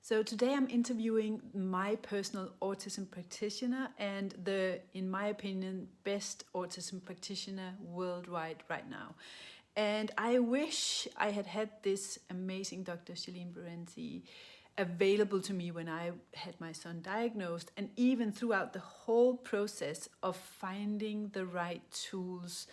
So today I'm interviewing my personal autism practitioner and the, in my opinion, best autism practitioner worldwide right now. And I wish I had had this amazing Dr. Shalene Berenzi available to me when I had my son diagnosed, and even throughout the whole process of finding the right tools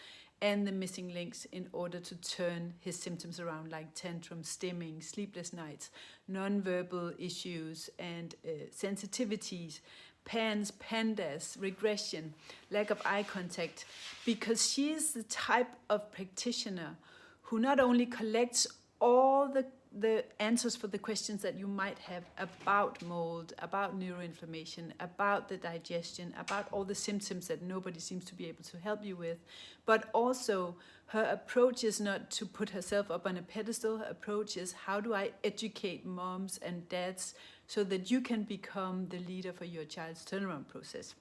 and the missing links in order to turn his symptoms around, like tantrums, stimming, sleepless nights, nonverbal issues, and sensitivities, pandas, regression, lack of eye contact, because she is the type of practitioner who not only collects all the answers for the questions that you might have about mold, about neuroinflammation, about the digestion, about all the symptoms that nobody seems to be able to help you with, but also her approach is not to put herself up on a pedestal. Her approach is, how do I educate moms and dads so that you can become the leader for your child's turnaround process?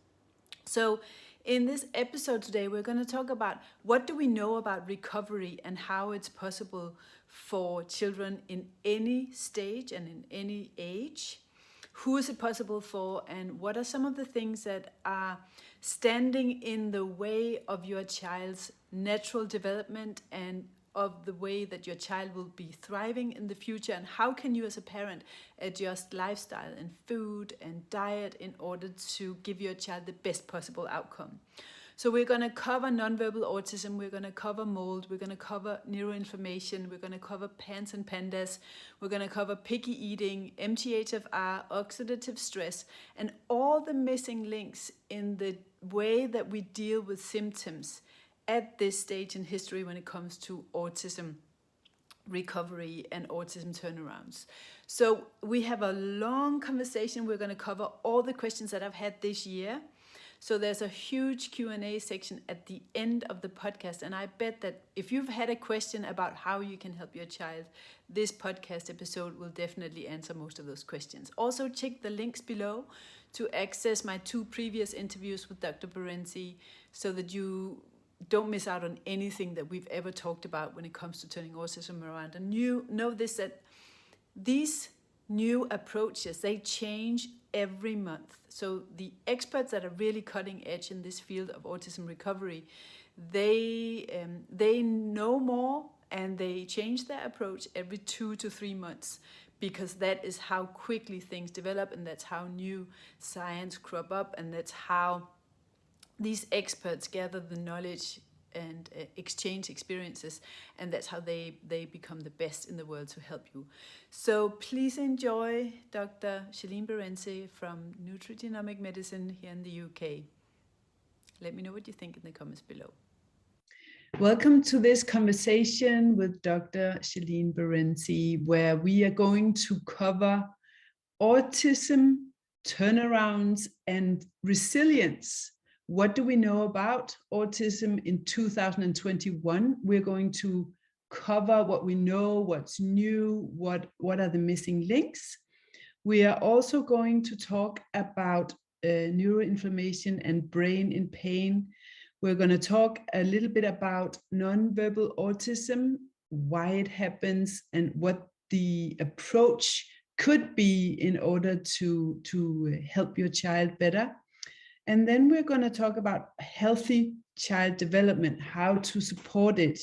So in this episode today, we're going to talk about what do we know about recovery and how it's possible for children in any stage and in any age. Who is it possible for, and what are some of the things that are standing in the way of your child's natural development and of the way that your child will be thriving in the future, and how can you as a parent adjust lifestyle and food and diet in order to give your child the best possible outcome. So we're going to cover nonverbal autism, we're going to cover mold, we're going to cover neuroinflammation, we're going to cover PANS and PANDAS, we're going to cover picky eating, MTHFR, oxidative stress, and all the missing links in the way that we deal with symptoms at this stage in history when it comes to autism recovery and autism turnarounds. So we have a long conversation. We're going to cover all the questions that I've had this year. So there's a huge Q&A section at the end of the podcast, and I bet that if you've had a question about how you can help your child, this podcast episode will definitely answer most of those questions. Also, check the links below to access my 2 previous interviews with Dr. Berenzi so that you don't miss out on anything that we've ever talked about when it comes to turning autism around. And you know this, that these new approaches, they change every month. So the experts that are really cutting edge in this field of autism recovery, they know more and they change their approach every 2 to 3 months, because that is how quickly things develop, and that's how new science crop up, and that's how these experts gather the knowledge and exchange experiences, and that's how they become the best in the world to help you. So please enjoy Dr. Shalene Berenzi from Nutrigenomic Medicine here in the UK. Let me know what you think in the comments below. Welcome to this conversation with Dr. Shalene Berenzi, where we are going to cover autism, turnarounds, and resilience. What do we know about autism in 2021? We're going to cover what we know, what's new, what are the missing links. We are also going to talk about neuroinflammation and brain in pain. We're going to talk a little bit about nonverbal autism, why it happens, and what the approach could be in order to help your child better. And then we're going to talk about healthy child development, how to support it.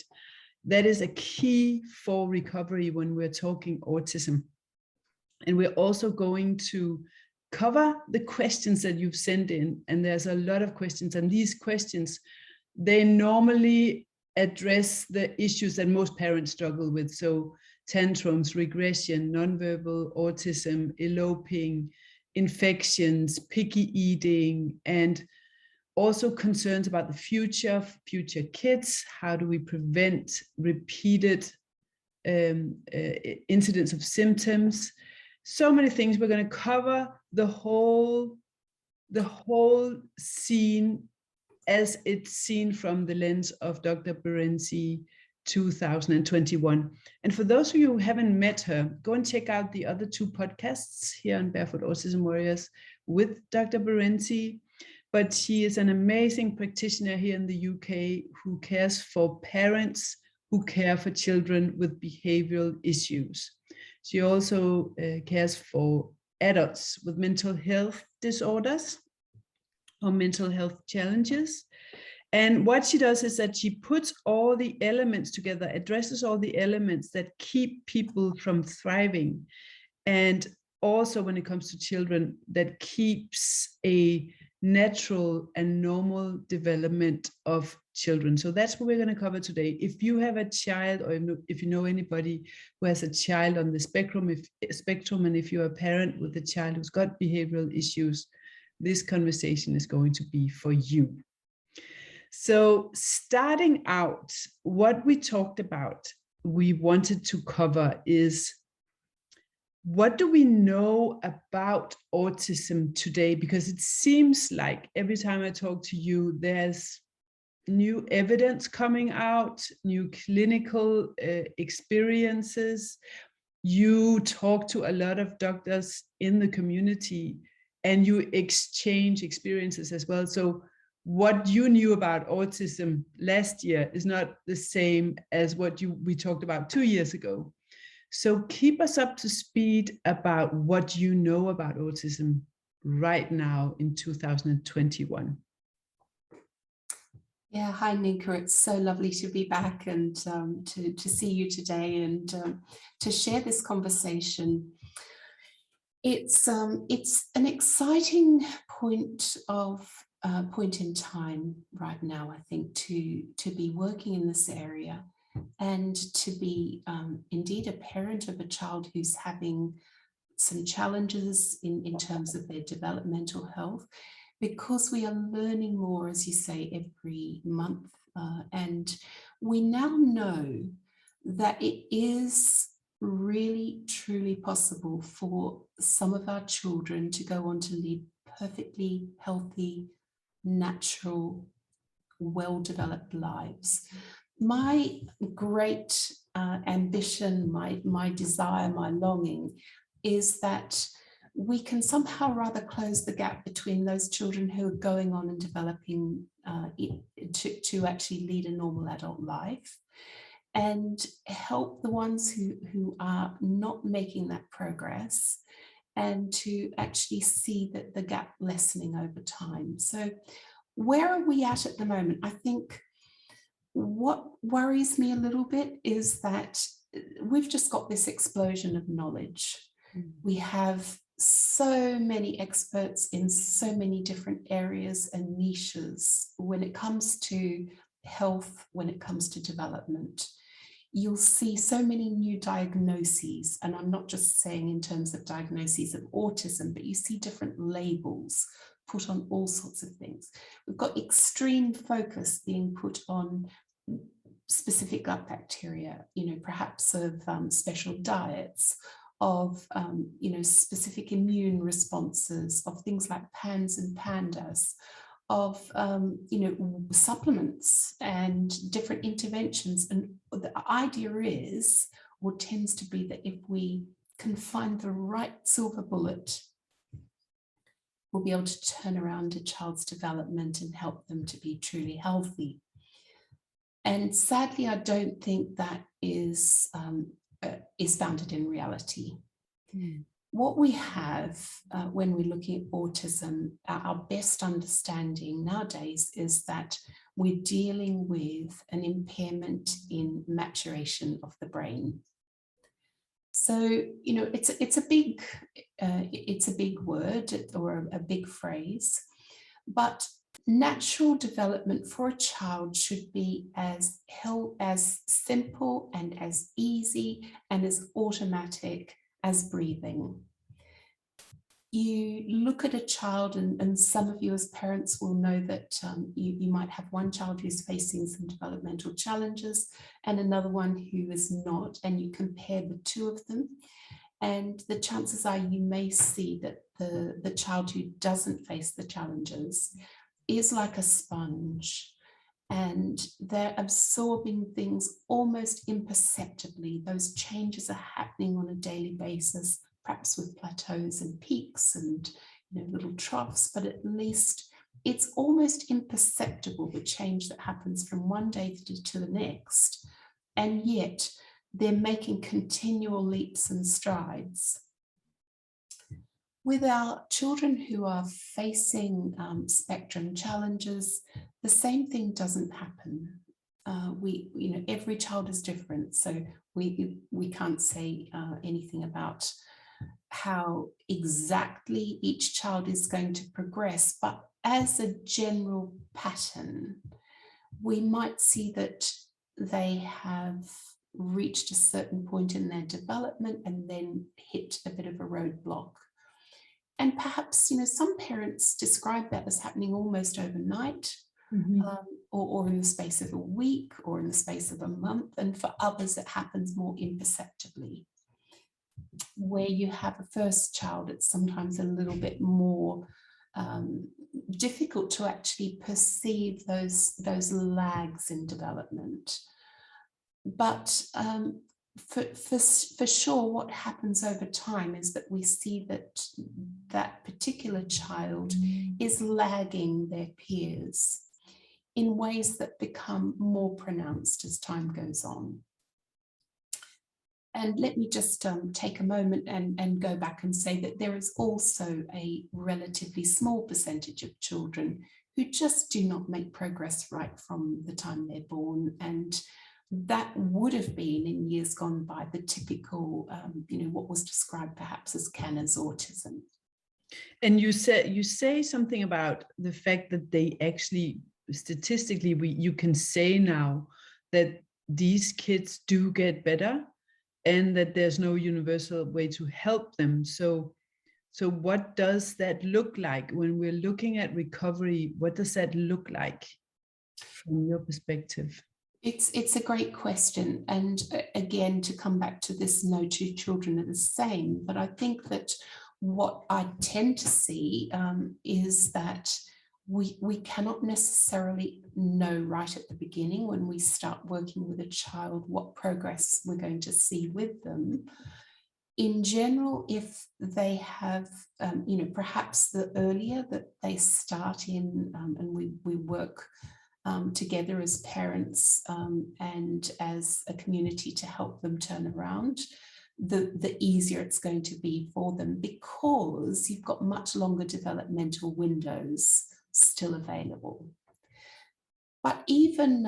That is a key for recovery when we're talking autism. And we're also going to cover the questions that you've sent in. And there's a lot of questions. And these questions, they normally address the issues that most parents struggle with. So tantrums, regression, nonverbal autism, eloping, infections, picky eating, and also concerns about the future kids. How do we prevent repeated incidents of symptoms? So many things. We're going to cover the whole scene as it's seen from the lens of Dr. Berenzi 2021. And for those of you who haven't met her, go and check out the other 2 podcasts here on Barefoot Autism Warriors with Dr. Berenzi. But she is an amazing practitioner here in the UK who cares for parents who care for children with behavioral issues. She also cares for adults with mental health disorders or mental health challenges. And what she does is that she puts all the elements together, addresses all the elements that keep people from thriving. And also when it comes to children, that keeps a natural and normal development of children. So that's what we're going to cover today. If you have a child, or if you know anybody who has a child on the spectrum, and if you're a parent with a child who's got behavioral issues, this conversation is going to be for you. So starting out, what we talked about, we wanted to cover is, what do we know about autism today? Because it seems like every time I talk to you, there's new evidence coming out, new clinical experiences. You talk to a lot of doctors in the community and you exchange experiences as well. So what you knew about autism last year is not the same as what we talked about 2 years ago. So keep us up to speed about what you know about autism right now in 2021. Yeah, hi Nika, it's so lovely to be back and to see you today and to share this conversation. It's an exciting point in time right now, I think, to be working in this area and to be indeed a parent of a child who's having some challenges in terms of their developmental health, because we are learning more, as you say, every month. And we now know that it is really, truly possible for some of our children to go on to lead perfectly healthy, natural, well-developed lives. My great ambition, my desire, my longing is that we can somehow rather close the gap between those children who are going on and developing to actually lead a normal adult life, and help the ones who are not making that progress, and to actually see that the gap lessening over time. So where are we at the moment? I think what worries me a little bit is that we've just got this explosion of knowledge. We have so many experts in so many different areas and niches when it comes to health, when it comes to development. You'll see so many new diagnoses, and I'm not just saying in terms of diagnoses of autism, but you see different labels put on all sorts of things. We've got extreme focus being put on specific gut bacteria, perhaps of special diets, of specific immune responses, of things like PANS and Pandas, of supplements and different interventions. And the idea is, or tends to be, that if we can find the right silver bullet, we'll be able to turn around a child's development and help them to be truly healthy. And sadly, I don't think that is founded in reality. What we have when we're looking at autism, our best understanding nowadays is that we're dealing with an impairment in maturation of the brain. So, it's a big word or a big phrase, but natural development for a child should be as simple and as easy and as automatic as breathing. You look at a child, and some of you as parents will know that you might have one child who's facing some developmental challenges and another one who is not, and you compare the two of them, and the chances are you may see that the child who doesn't face the challenges is like a sponge, and they're absorbing things almost imperceptibly. Those changes are happening on a daily basis, perhaps with plateaus and peaks and little troughs, but at least it's almost imperceptible, the change that happens from one day to the next, and yet they're making continual leaps and strides. With our children who are facing spectrum challenges, the same thing doesn't happen. Every child is different, so we can't say anything about how exactly each child is going to progress, but as a general pattern, we might see that they have reached a certain point in their development and then hit a bit of a roadblock. And perhaps, some parents describe that as happening almost overnight, or in the space of a week, or in the space of a month. And for others, it happens more imperceptibly. Where you have a first child, it's sometimes a little bit more difficult to actually perceive those lags in development. But for sure, what happens over time is that we see that particular child is lagging their peers in ways that become more pronounced as time goes on. And let me just take a moment and go back and say that there is also a relatively small percentage of children who just do not make progress right from the time they're born. And that would have been in years gone by the typical, what was described perhaps as Kanner's autism. And you say something about the fact that they actually, statistically, you can say now that these kids do get better and that there's no universal way to help them. So what does that look like when we're looking at recovery? What does that look like from your perspective? It's a great question. And again, to come back to this, no two children are the same. But I think that what I tend to see is that we cannot necessarily know right at the beginning when we start working with a child what progress we're going to see with them. In general, if they have, perhaps the earlier that they start in, and we work together as parents and as a community to help them turn around, the easier it's going to be for them, because you've got much longer developmental windows still available. But even,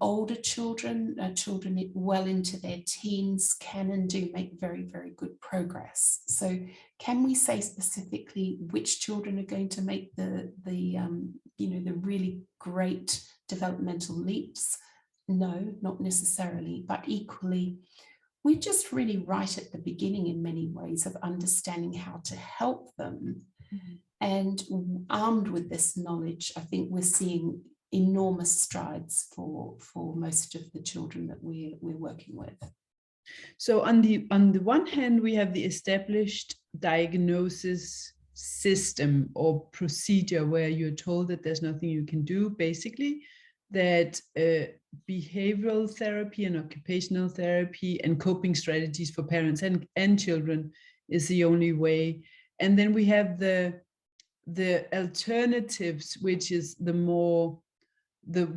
older children, children well into their teens can and do make very, very good progress. So can we say specifically which children are going to make the really great developmental leaps? No, not necessarily, but equally, we're just really right at the beginning in many ways of understanding how to help them. And armed with this knowledge, I think we're seeing enormous strides for most of the children that we're working with. So on the one hand, we have the established diagnosis system or procedure where you're told that there's nothing you can do, basically, that behavioral therapy and occupational therapy and coping strategies for parents and children is the only way. And then we have the alternatives, which is the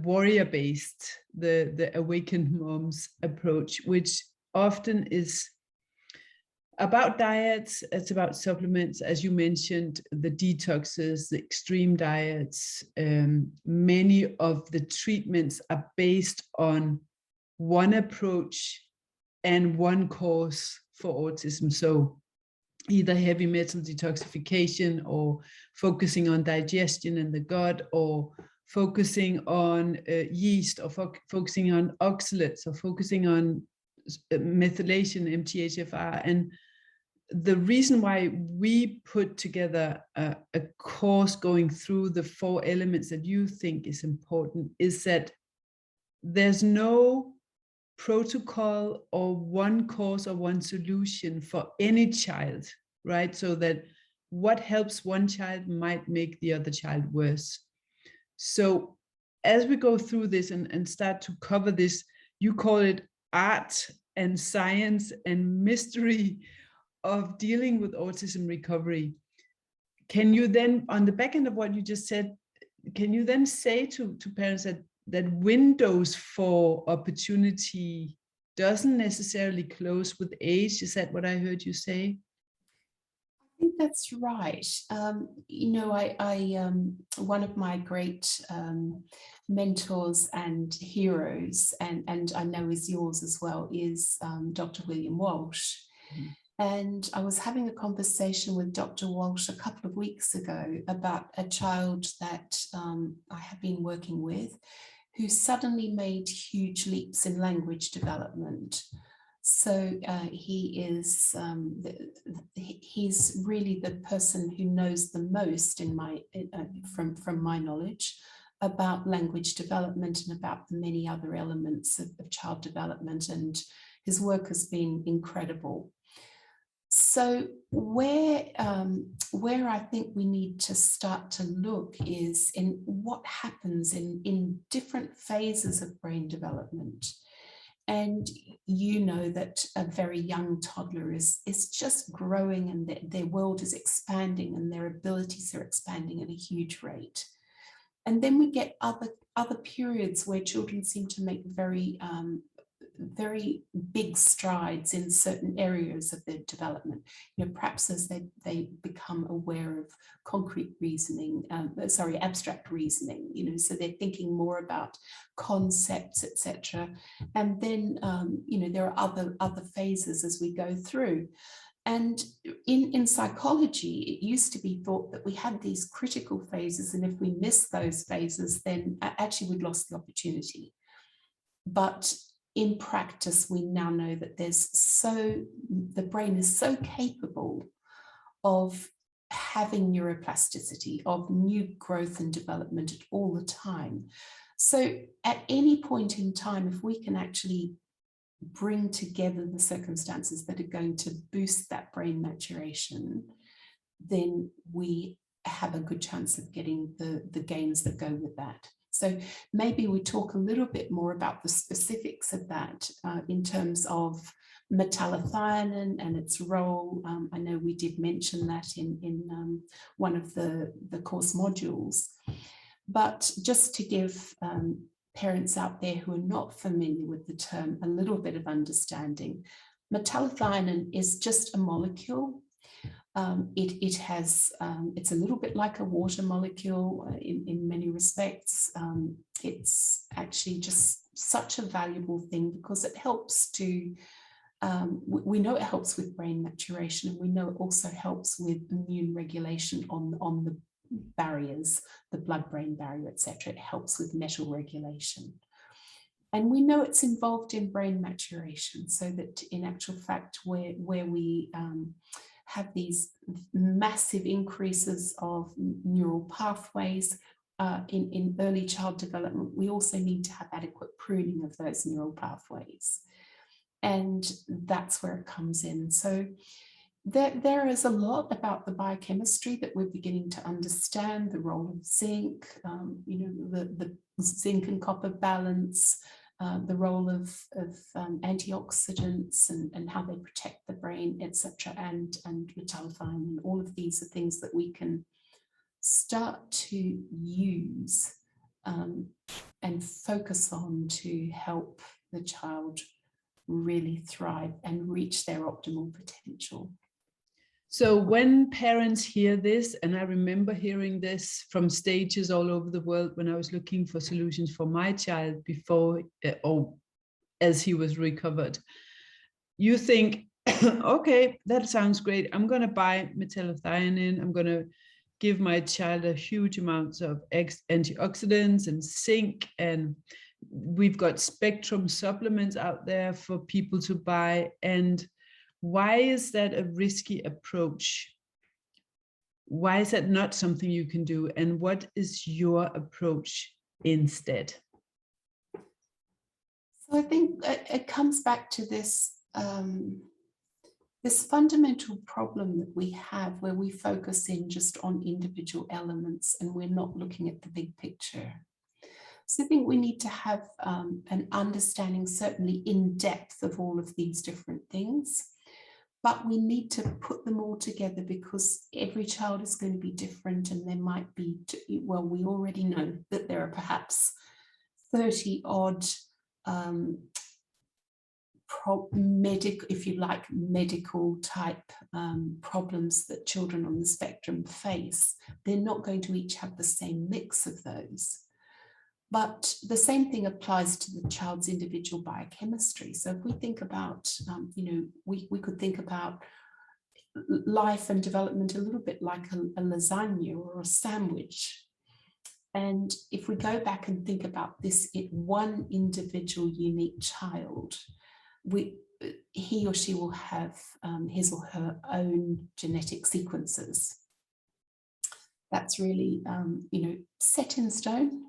warrior-based, the awakened moms approach, which often is about diets, it's about supplements, as you mentioned, the detoxes, the extreme diets. Many of the treatments are based on one approach and one cause for autism. So either heavy metal detoxification, or focusing on digestion in the gut, or focusing on yeast, or focusing on oxalates, or focusing on methylation, MTHFR. And the reason why we put together a course going through the 4 elements that you think is important is that there's no protocol or one cause or one solution for any child, right? So that what helps one child might make the other child worse. So as we go through this and start to cover this, you call it art and science and mystery of dealing with autism recovery. Can you then, on the back end of what you just said, can you then say to parents that windows for opportunity doesn't necessarily close with age? Is that what I heard you say? I think that's right. You know, one of my great mentors and heroes, and I know is yours as well, is Dr. William Walsh. And I was having a conversation with Dr. Walsh a couple of weeks ago about a child that I have been working with, who suddenly made huge leaps in language development. So he's really the person who knows the most in from my knowledge about language development and about the many other elements of child development, and his work has been incredible. So where I think we need to start to look is in what happens in different phases of brain development. And you know that a very young toddler is just growing, and their world is expanding and their abilities are expanding at a huge rate. And then we get other periods where children seem to make very big strides in certain areas of their development, you know, perhaps as they become aware of concrete reasoning, abstract reasoning, you know, so they're thinking more about concepts, etc. And then, you know, there are other phases as we go through. And in psychology, it used to be thought that we had these critical phases, and if we miss those phases, then actually we'd lost the opportunity. But in practice, we now know that the brain is so capable of having neuroplasticity, of new growth and development all the time. So at any point in time, if we can actually bring together the circumstances that are going to boost that brain maturation, then we have a good chance of getting the gains that go with that. So maybe we talk a little bit more about the specifics of that in terms of metallothionein and its role. I know we did mention that in one of the course modules, but just to give parents out there who are not familiar with the term a little bit of understanding, metallothionein is just a molecule. It's a little bit like a water molecule in many respects. It's actually just such a valuable thing because it helps to, we know it helps with brain maturation, and we know it also helps with immune regulation on the barriers, the blood-brain barrier, etc. It helps with metal regulation. And we know it's involved in brain maturation, so that in actual fact, where we have these massive increases of neural pathways in early child development, we also need to have adequate pruning of those neural pathways. And that's where it comes in. So there is a lot about the biochemistry that we're beginning to understand, the role of zinc, you know, the zinc and copper balance, the role of antioxidants and how they protect the brain, etc., and metallothionein. All of these are things that we can start to use and focus on to help the child really thrive and reach their optimal potential. So when parents hear this, and I remember hearing this from stages all over the world when I was looking for solutions for my child before or as he was recovered, you think, okay, that sounds great. I'm going to buy metallothionein. I'm going to give my child a huge amount of antioxidants and zinc, and we've got spectrum supplements out there for people to buy. And why is that a risky approach? Why is that not something you can do? And what is your approach instead? So I think it comes back to this, this fundamental problem that we have where we focus in just on individual elements and we're not looking at the big picture. So I think we need to have an understanding, certainly in depth, of all of these different things. But we need to put them all together because every child is going to be different, and there might be, well, we already know that there are perhaps 30 odd if you like, medical type problems that children on the spectrum face, they're not going to each have the same mix of those. But the same thing applies to the child's individual biochemistry. So if we think about, we could think about life and development a little bit like a lasagna or a sandwich. And if we go back and think about this, one individual unique child, he or she will have his or her own genetic sequences. That's really, set in stone,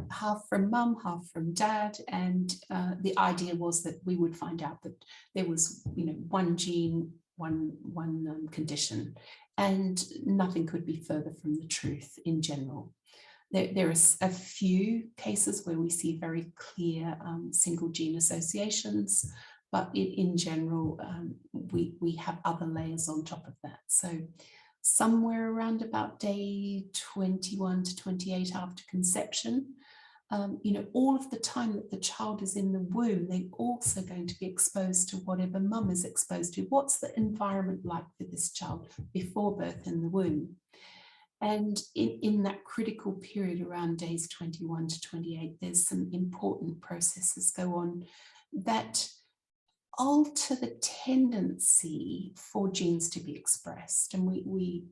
half from mum, half from dad. And the idea was that we would find out that there was, one gene, one condition, and nothing could be further from the truth in general. There are a few cases where we see very clear single gene associations, but in general, we have other layers on top of that. So somewhere around about day 21 to 28 after conception, all of the time that the child is in the womb, they're also going to be exposed to whatever mum is exposed to. What's the environment like for this child before birth in the womb? And in that critical period around days 21 to 28, there's some important processes go on that alter the tendency for genes to be expressed. And we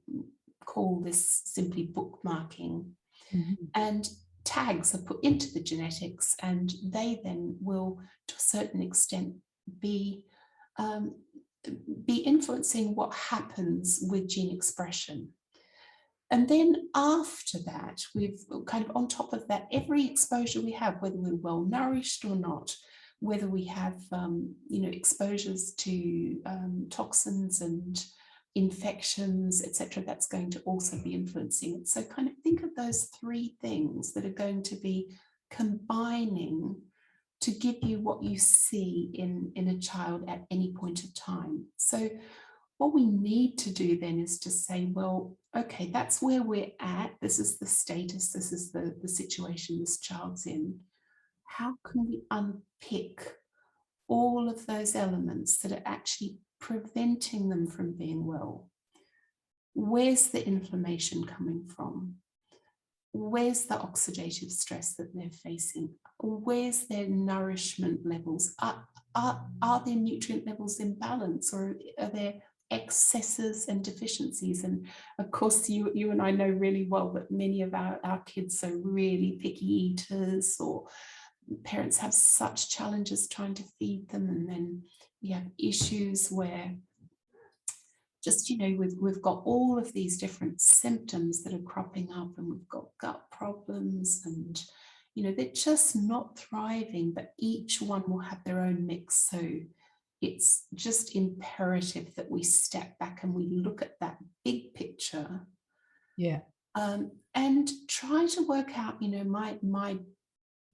call this simply bookmarking. Mm-hmm. And tags are put into the genetics, and they then will, to a certain extent, be influencing what happens with gene expression. And then after that, we've kind of on top of that, every exposure we have, whether we're well nourished or not, whether we have, exposures to toxins and infections, etc., that's going to also be influencing it. So kind of think of those three things that are going to be combining to give you what you see in a child at any point of time. So what we need to do then is to say, well, okay, that's where we're at. This is the status. This is the situation this child's in. How can we unpick all of those elements that are actually preventing them from being well? Where's the inflammation coming from? Where's the oxidative stress that they're facing? Where's their nourishment levels? Are their nutrient levels in balance, or are there excesses and deficiencies? And of course, you and I know really well that many of our kids are really picky eaters, or parents have such challenges trying to feed them, and then we have issues where just, we've got all of these different symptoms that are cropping up, and we've got gut problems, and they're just not thriving, but each one will have their own mix. So it's just imperative that we step back and we look at that big picture, and try to work out, my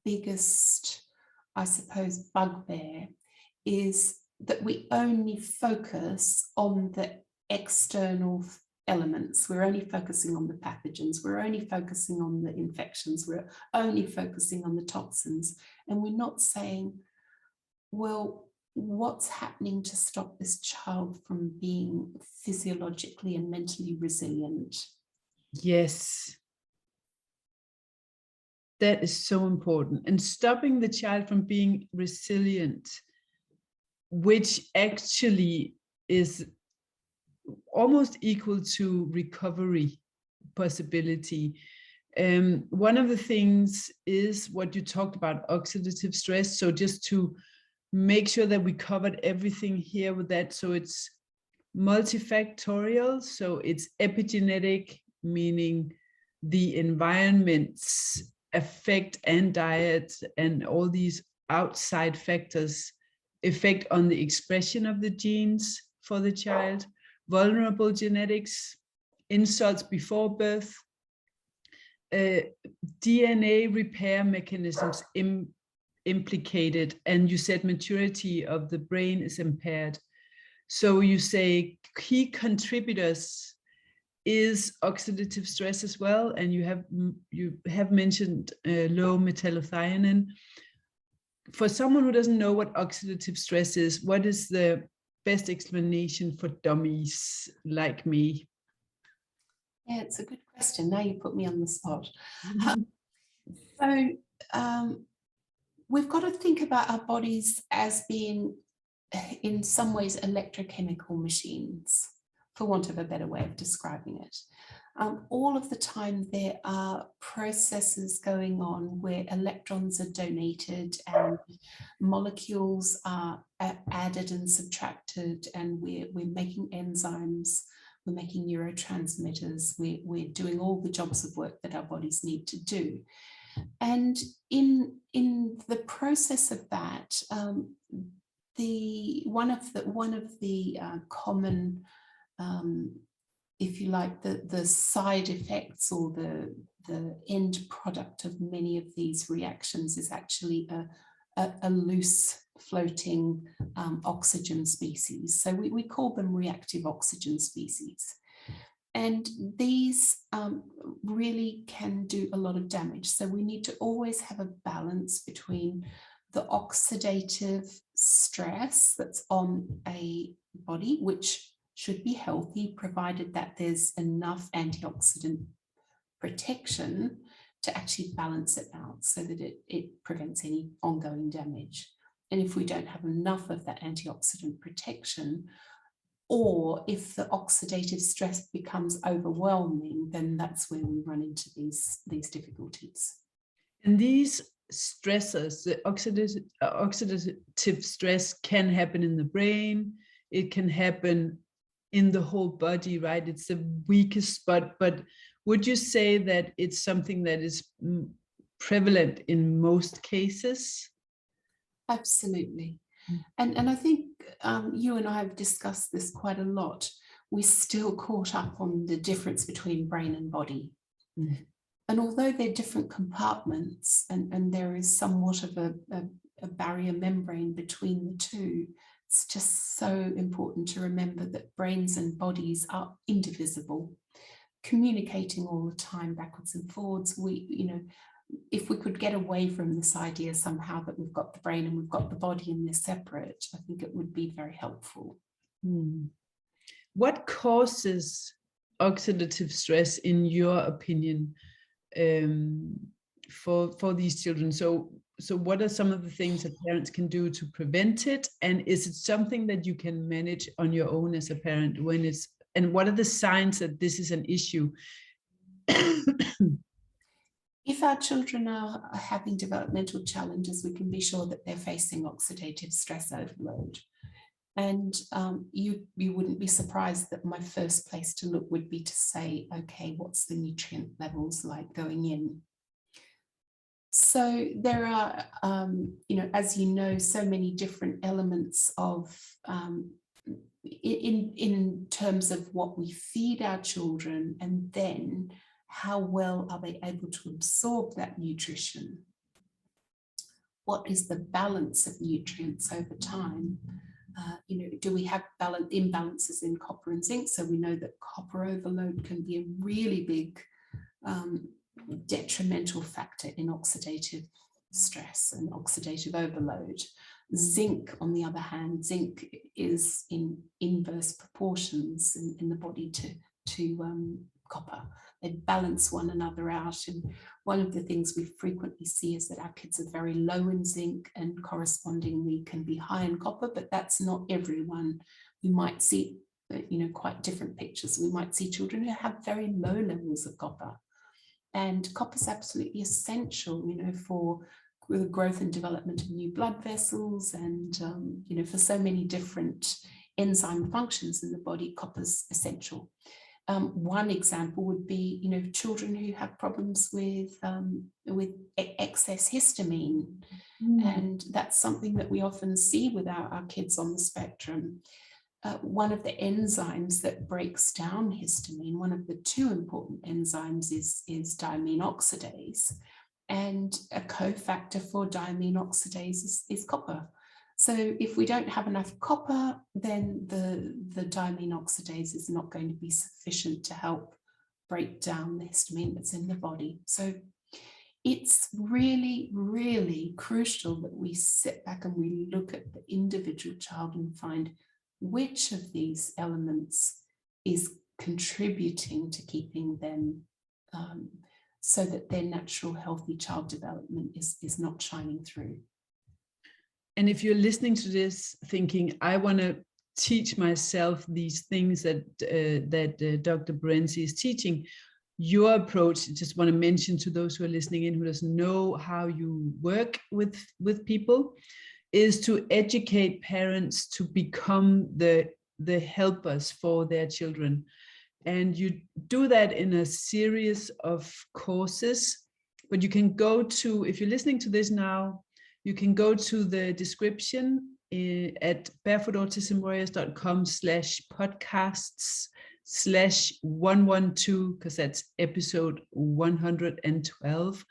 biggest, I suppose, bugbear is that we only focus on the external elements. We're only focusing on the pathogens. We're only focusing on the infections. We're only focusing on the toxins. And we're not saying, well, what's happening to stop this child from being physiologically and mentally resilient? Yes. That is so important. And stopping the child from being resilient, which actually is almost equal to recovery possibility. One of the things is what you talked about, oxidative stress. So just to make sure that we covered everything here with that. So it's multifactorial. So it's epigenetic, meaning the environment's effect and diet and all these outside factors effect on the expression of the genes for the child. Vulnerable genetics, insults before birth, DNA repair mechanisms implicated, and you said maturity of the brain is impaired. So you say key contributors is oxidative stress as well, and you have mentioned low metallothionein. for someone who doesn't know what oxidative stress is, what is the best explanation for dummies like me? Yeah, it's a good question. Now you put me on the spot. Mm-hmm. So we've got to think about our bodies as being, in some ways, electrochemical machines, for want of a better way of describing it. All of the time there are processes going on where electrons are donated and molecules are added and subtracted, and we're making enzymes, we're making neurotransmitters, we're doing all the jobs of work that our bodies need to do. And in the process of that, one of the common, if you like, the side effects or the end product of many of these reactions is actually a loose floating oxygen species. So we call them reactive oxygen species. And these really can do a lot of damage. So we need to always have a balance between the oxidative stress that's on a body, which should be healthy, provided that there's enough antioxidant protection to actually balance it out so that it prevents any ongoing damage. And if we don't have enough of that antioxidant protection, or if the oxidative stress becomes overwhelming, then that's where we run into these difficulties. And these stressors, the oxidative stress, can happen in the brain, it can happen in the whole body, right? It's the weakest spot, but would you say that it's something that is prevalent in most cases? Absolutely. And I think you and I have discussed this quite a lot. We're still caught up on the difference between brain and body. Mm. And although they're different compartments and there is somewhat of a barrier membrane between the two, it's just so important to remember that brains and bodies are indivisible, communicating all the time backwards and forwards. If we could get away from this idea somehow that we've got the brain and we've got the body and they're separate, I think it would be very helpful. What causes oxidative stress, in your opinion, for these children? So what are some of the things that parents can do to prevent it? And is it something that you can manage on your own as a parent and what are the signs that this is an issue? If our children are having developmental challenges, we can be sure that they're facing oxidative stress overload. And you wouldn't be surprised that my first place to look would be to say, okay, what's the nutrient levels like going in? So there are, as you know, so many different elements of, in terms of what we feed our children, and then how well are they able to absorb that nutrition? What is the balance of nutrients over time? Do we have imbalances in copper and zinc? So we know that copper overload can be a really big detrimental factor in oxidative stress and oxidative overload. Zinc, on the other hand, zinc is in inverse proportions in the body to copper. They balance one another out. And one of the things we frequently see is that our kids are very low in zinc and correspondingly can be high in copper, but that's not everyone. We might see, quite different pictures. We might see children who have very low levels of copper. And copper is absolutely essential, for the growth and development of new blood vessels and, for so many different enzyme functions in the body, copper's essential. One example would be, children who have problems with excess histamine. And that's something that we often see with our kids on the spectrum. One of the enzymes that breaks down histamine, one of the two important enzymes is diamine oxidase. And a cofactor for diamine oxidase is copper. So if we don't have enough copper, then the diamine oxidase is not going to be sufficient to help break down the histamine that's in the body. So it's really, really crucial that we sit back and we look at the individual child and find which of these elements is contributing to keeping them so that their natural healthy child development is not shining through. And if you're listening to this thinking, I want to teach myself these things that Dr. Berenzi is teaching, your approach, I just want to mention to those who are listening in who doesn't know how you work with people, is to educate parents to become the helpers for their children. And you do that in a series of courses, but you can go to, if you're listening to this now, you can go to the description at barefootautism-warriors.com/podcasts/112, because that's episode 112.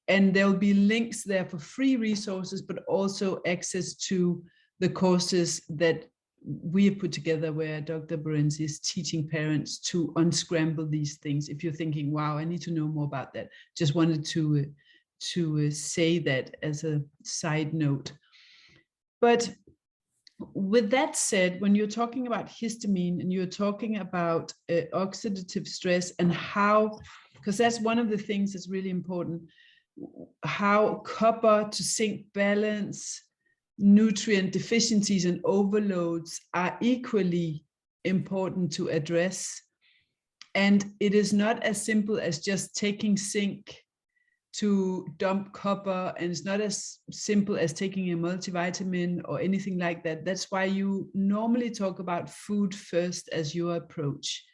And there'll be links there for free resources, but also access to the courses that we have put together where Dr. Berenzi is teaching parents to unscramble these things. If you're thinking, wow, I need to know more about that. Just wanted to say that as a side note. But with that said, when you're talking about histamine and you're talking about oxidative stress and how, because that's one of the things that's really important, how copper to zinc balance, nutrient deficiencies and overloads are equally important to address. And it is not as simple as just taking zinc to dump copper, and it's not as simple as taking a multivitamin or anything like that. That's why you normally talk about food first as your approach.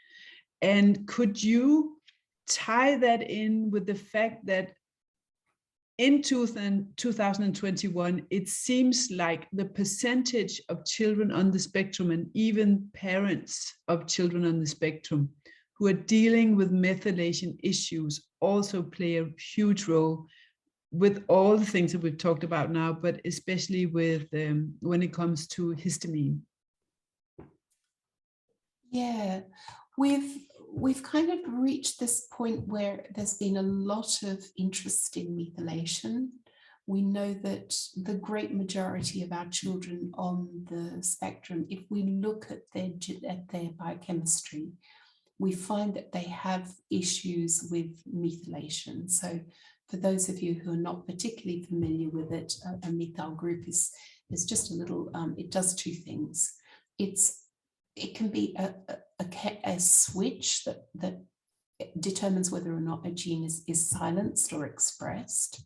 And could you tie that in with the fact that in 2021, it seems like the percentage of children on the spectrum and even parents of children on the spectrum who are dealing with methylation issues also play a huge role with all the things that we've talked about now, but especially with when it comes to histamine. Yeah, we've kind of reached this point where there's been a lot of interest in methylation. We know that the great majority of our children on the spectrum, if we look at their biochemistry, we find that they have issues with methylation. So for those of you who are not particularly familiar with it, a methyl group is just a little, it does two things. It can be a switch that determines whether or not a gene is silenced or expressed.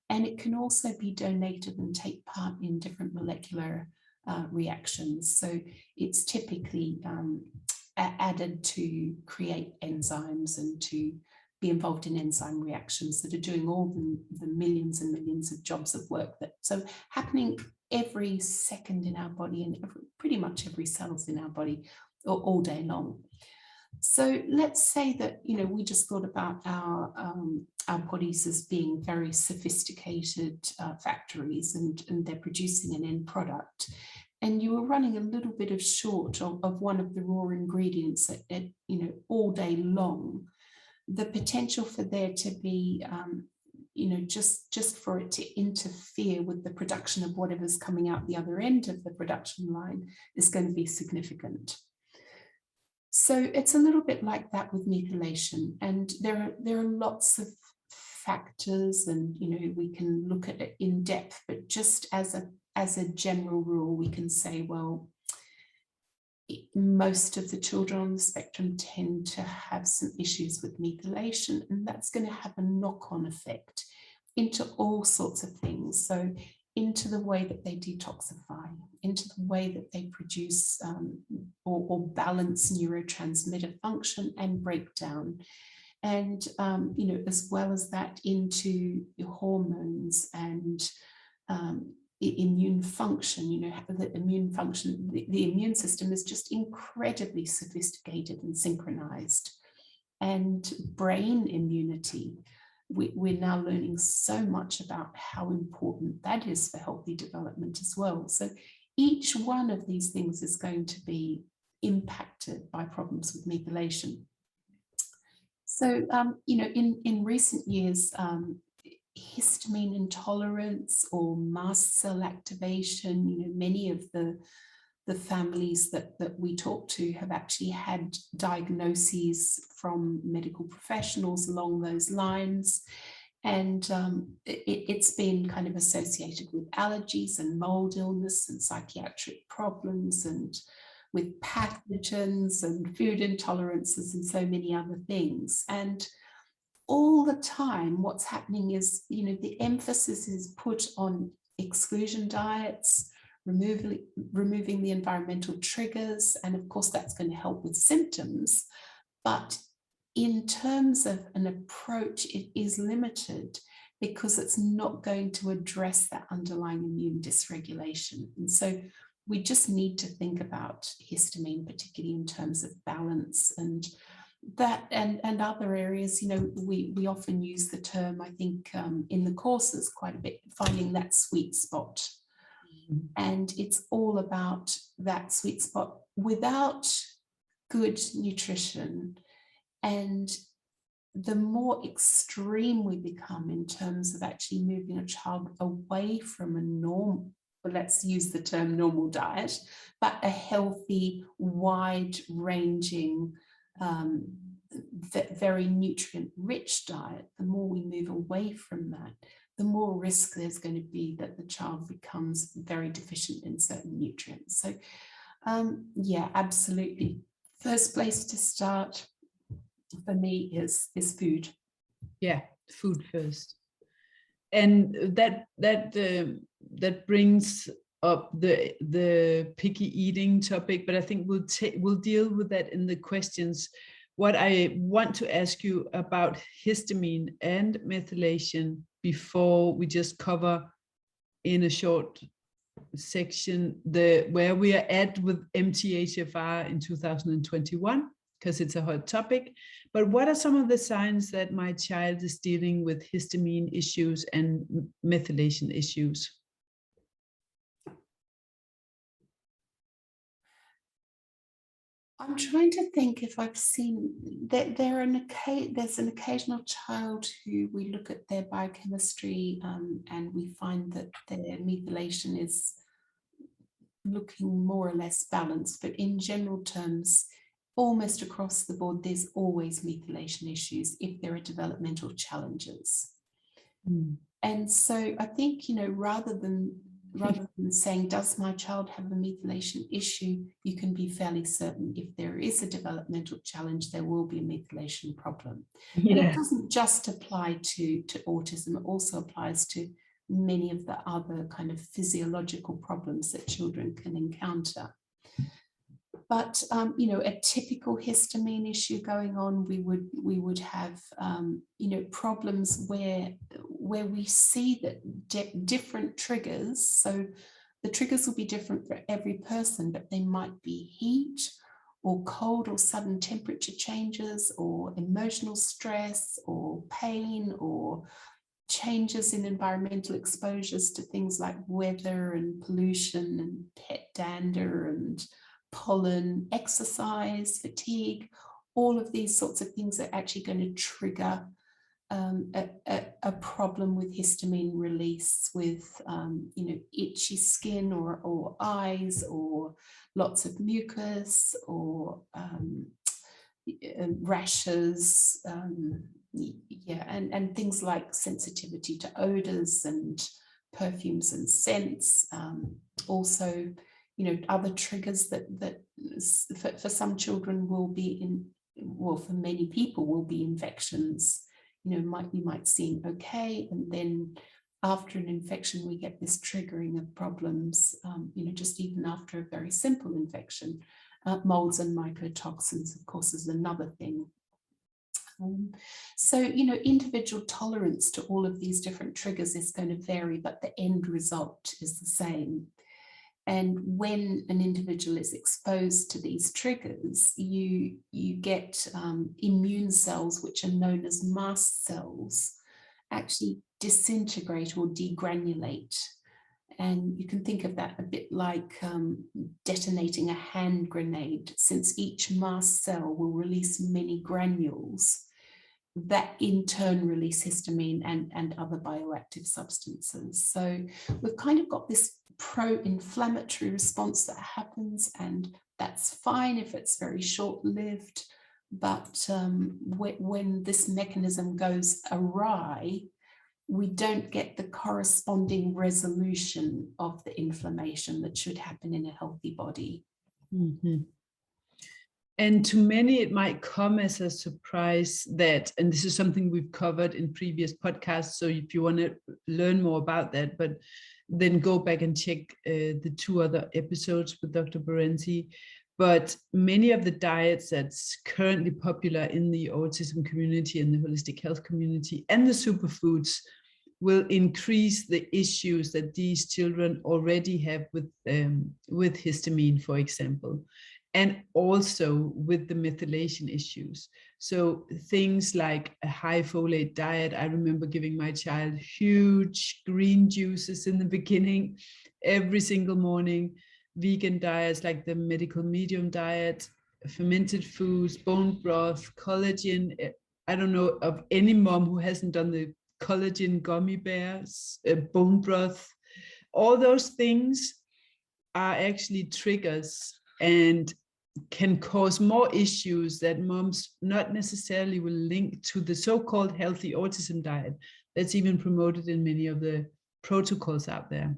And it can also be donated and take part in different molecular reactions. So it's typically added to create enzymes and to be involved in enzyme reactions that are doing all the millions and millions of jobs of work that so happening every second in our body and pretty much every cells in our body all day long. So let's say that, you know, we just thought about our bodies as being very sophisticated factories and they're producing an end product. And you were running a little bit of short of one of the raw ingredients you know, all day long. The potential for there to be, you know, just for it to interfere with the production of whatever's coming out the other end of the production line is going to be significant. So it's a little bit like that with methylation, and there are lots of factors, and you know, we can look at it in depth, but just as a general rule, we can say, well, most of the children on the spectrum tend to have some issues with methylation, and that's going to have a knock-on effect into all sorts of things. So into the way that they detoxify, into the way that they produce or balance neurotransmitter function and breakdown. And, you know, as well as that into your hormones and immune function, you know, the immune function, the immune system is just incredibly sophisticated and synchronized. And brain immunity, we're now learning so much about how important that is for healthy development as well. So each one of these things is going to be impacted by problems with methylation. So, you know, in recent years, histamine intolerance or mast cell activation. You know, many of the families that we talk to have actually had diagnoses from medical professionals along those lines. And it's been kind of associated with allergies and mold illness and psychiatric problems and with pathogens and food intolerances and so many other things. And all the time, what's happening is, you know, the emphasis is put on exclusion diets, removing the environmental triggers, and of course that's going to help with symptoms. But in terms of an approach, it is limited because it's not going to address that underlying immune dysregulation. And so we just need to think about histamine, particularly in terms of balance and that, and other areas. You know, we often use the term, I think in the courses quite a bit, finding that sweet spot. And it's all about that sweet spot. Without good nutrition, and the more extreme we become in terms of actually moving a child away from a normal, well, let's use the term normal diet, but a healthy, wide-ranging, very nutrient-rich diet, the more we move away from that, the more risk there's going to be that the child becomes very deficient in certain nutrients. So, yeah, absolutely. First place to start for me is food. Yeah, food first. And that brings up the picky eating topic, but I think we'll deal with that in the questions. What I want to ask you about histamine and methylation before we just cover in a short section where we are at with MTHFR in 2021, because it's a hot topic. But what are some of the signs that my child is dealing with histamine issues and methylation issues? I'm trying to think if I've seen that there's an occasional child who we look at their biochemistry and we find that their methylation is looking more or less balanced. But in general terms, almost across the board, there's always methylation issues if there are developmental challenges. And so I think, you know, rather than saying, does my child have a methylation issue, you can be fairly certain if there is a developmental challenge, there will be a methylation problem. Yeah. And it doesn't just apply to autism, it also applies to many of the other kind of physiological problems that children can encounter. But you know, a typical histamine issue going on, we would have you know, problems where we see that different triggers. So the triggers will be different for every person, but they might be heat or cold or sudden temperature changes or emotional stress or pain or changes in environmental exposures to things like weather and pollution and pet dander and pollen, exercise, fatigue. All of these sorts of things are actually going to trigger a problem with histamine release, with you know, itchy skin or eyes or lots of mucus or rashes, yeah, and things like sensitivity to odors and perfumes and scents. Also, you know, other triggers that for some children will be well, for many people will be infections. You know, you might seem okay, and then after an infection we get this triggering of problems, you know, just even after a very simple infection. Molds and mycotoxins, of course, is another thing. So, you know, individual tolerance to all of these different triggers is going to vary, but the end result is the same. And when an individual is exposed to these triggers, you get immune cells, which are known as mast cells, actually disintegrate or degranulate. And you can think of that a bit like detonating a hand grenade, since each mast cell will release many granules. that in turn release histamine and other bioactive substances. So we've kind of got this pro-inflammatory response that happens, and that's fine if it's very short-lived. But when this mechanism goes awry, we don't get the corresponding resolution of the inflammation that should happen in a healthy body. Mm-hmm. And to many, it might come as a surprise that, and this is something we've covered in previous podcasts, so if you want to learn more about that, but then go back and check the 2 other episodes with Dr. Berenti. But many of the diets that's currently popular in the autism community and the holistic health community and the superfoods will increase the issues that these children already have with histamine, for example, and also with the methylation issues. So things like a high folate diet. I remember giving my child huge green juices in the beginning, every single morning, vegan diets like the medical medium diet, fermented foods, bone broth, collagen. I don't know of any mom who hasn't done the collagen gummy bears, bone broth. All those things are actually triggers and can cause more issues that moms not necessarily will link to the so-called healthy autism diet that's even promoted in many of the protocols out there.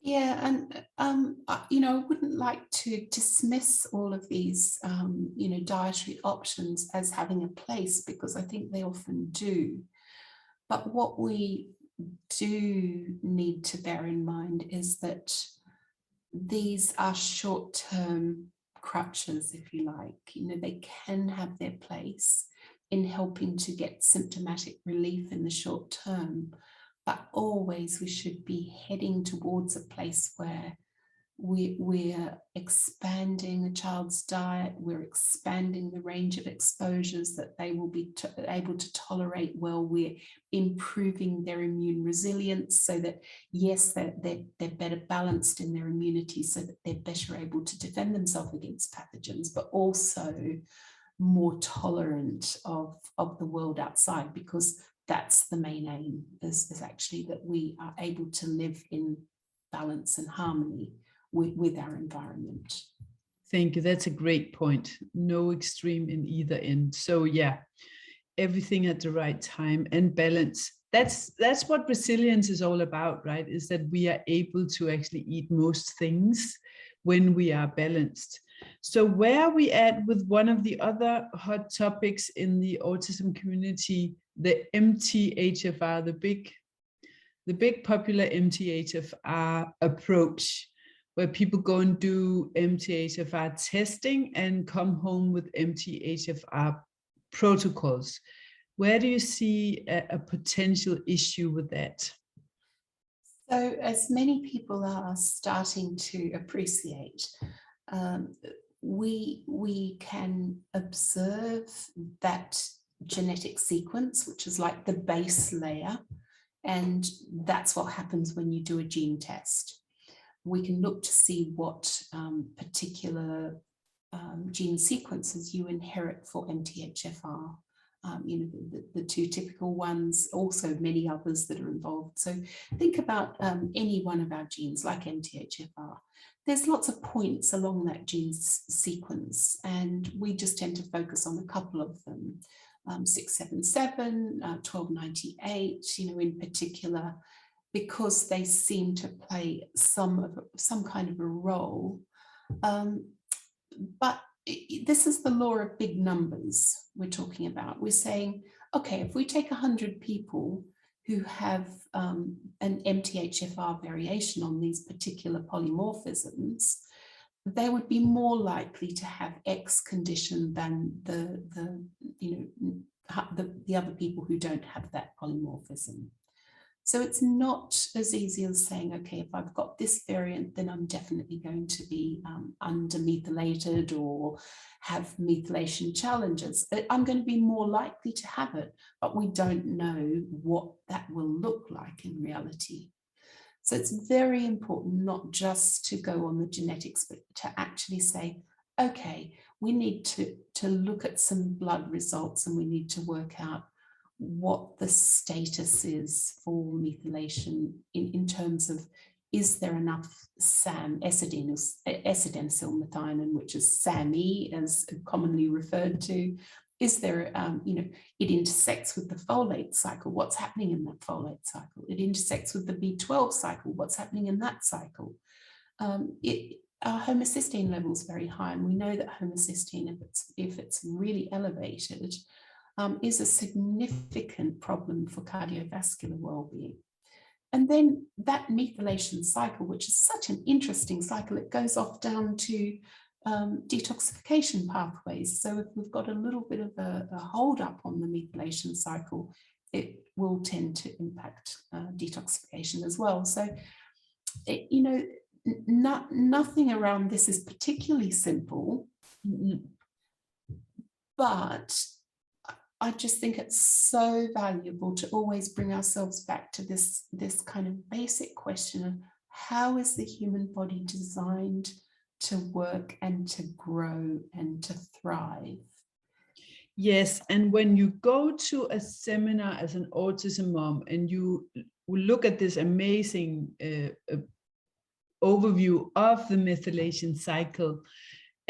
Yeah, and I wouldn't like to dismiss all of these, dietary options as having a place, because I think they often do. But what we do need to bear in mind is that these are short-term crutches, if you like. They can have their place in helping to get symptomatic relief in the short term, but always we should be heading towards a place where we're expanding a child's diet, we're expanding the range of exposures that they will be able to tolerate well, we're improving their immune resilience so that, yes, they're better balanced in their immunity so that they're better able to defend themselves against pathogens, but also more tolerant of the world outside, because that's the main aim, is actually that we are able to live in balance and harmony with our environment. Thank you. That's a great point. No extreme in either end. So yeah, everything at the right time and balance. That's what resilience is all about, right? Is that we are able to actually eat most things when we are balanced. So where are we at with one of the other hot topics in the autism community, the MTHFR, the big popular MTHFR approach, where people go and do MTHFR testing and come home with MTHFR protocols. Where do you see a potential issue with that? So as many people are starting to appreciate, we can observe that genetic sequence, which is like the base layer, and that's what happens when you do a gene test. We can look to see what particular gene sequences you inherit for MTHFR. The 2 typical ones, also many others that are involved. So think about any one of our genes like MTHFR. There's lots of points along that gene sequence, and we just tend to focus on a couple of them. 677, 1298, in particular, because they seem to play some kind of a role. But this is the law of big numbers we're talking about. We're saying, okay, if we take 100 people who have an MTHFR variation on these particular polymorphisms, they would be more likely to have X condition than the other people who don't have that polymorphism. So it's not as easy as saying, okay, if I've got this variant, then I'm definitely going to be undermethylated or have methylation challenges. I'm going to be more likely to have it, but we don't know what that will look like in reality. So it's very important not just to go on the genetics, but to actually say, okay, we need to look at some blood results, and we need to work out what the status is for methylation in terms of, is there enough SAM, S-adenosylmethionine, which is SAMe as commonly referred to. Is there, it intersects with the folate cycle. What's happening in that folate cycle? It intersects with the B12 cycle. What's happening in that cycle? Our homocysteine level is very high, and we know that homocysteine, if it's really elevated, is a significant problem for cardiovascular well-being. And then that methylation cycle, which is such an interesting cycle, it goes off down to detoxification pathways. So if we've got a little bit of a hold up on the methylation cycle, it will tend to impact detoxification as well. So, nothing around this is particularly simple, but I just think it's so valuable to always bring ourselves back to this kind of basic question of, how is the human body designed to work and to grow and to thrive? Yes, and when you go to a seminar as an autism mom and you look at this amazing overview of the methylation cycle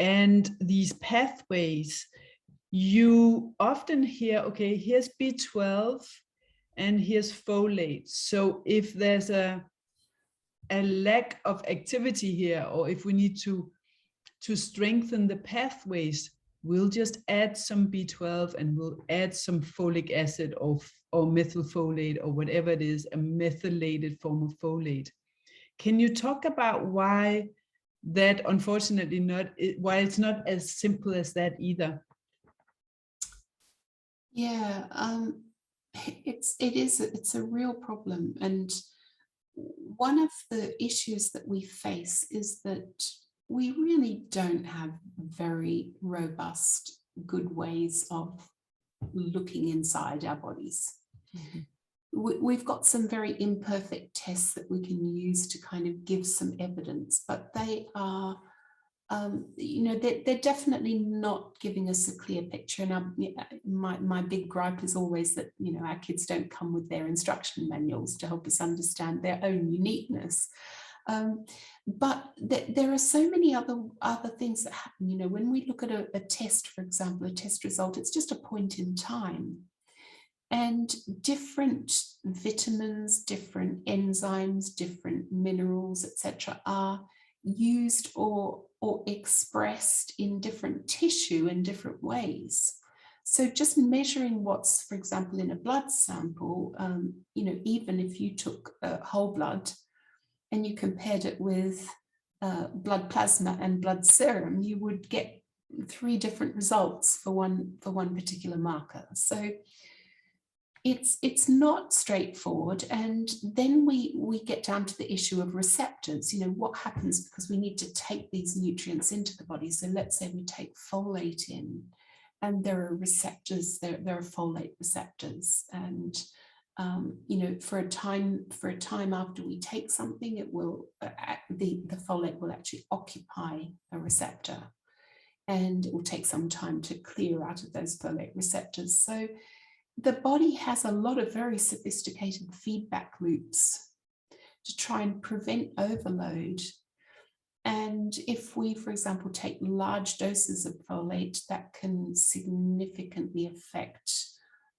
and these pathways, you often hear, okay, here's B12 and here's folate. So if there's a lack of activity here, or if we need to strengthen the pathways, we'll just add some B12 and we'll add some folic acid or methylfolate or whatever it is, a methylated form of folate. Can you talk about why that, unfortunately, why it's not as simple as that either? Yeah, it's a real problem. And one of the issues that we face is that we really don't have very robust, good ways of looking inside our bodies. Mm-hmm. We've got some very imperfect tests that we can use to kind of give some evidence, but they are, they're definitely not giving us a clear picture. And my big gripe is always that, our kids don't come with their instruction manuals to help us understand their own uniqueness. But there are so many other things that happen. When we look at a test, for example, a test result, it's just a point in time. And different vitamins, different enzymes, different minerals, etc., are used or expressed in different tissue in different ways. So just measuring what's, for example, in a blood sample, even if you took whole blood and you compared it with blood plasma and blood serum, you would get 3 different results for one particular marker. So it's not straightforward. And then we get down to the issue of receptors. What happens, because we need to take these nutrients into the body. So let's say we take folate in, and there are receptors, there are folate receptors, and for a time after we take something, it will the folate will actually occupy a receptor, and it will take some time to clear out of those folate receptors. So the body has a lot of very sophisticated feedback loops to try and prevent overload. And if we, for example, take large doses of folate, that can significantly affect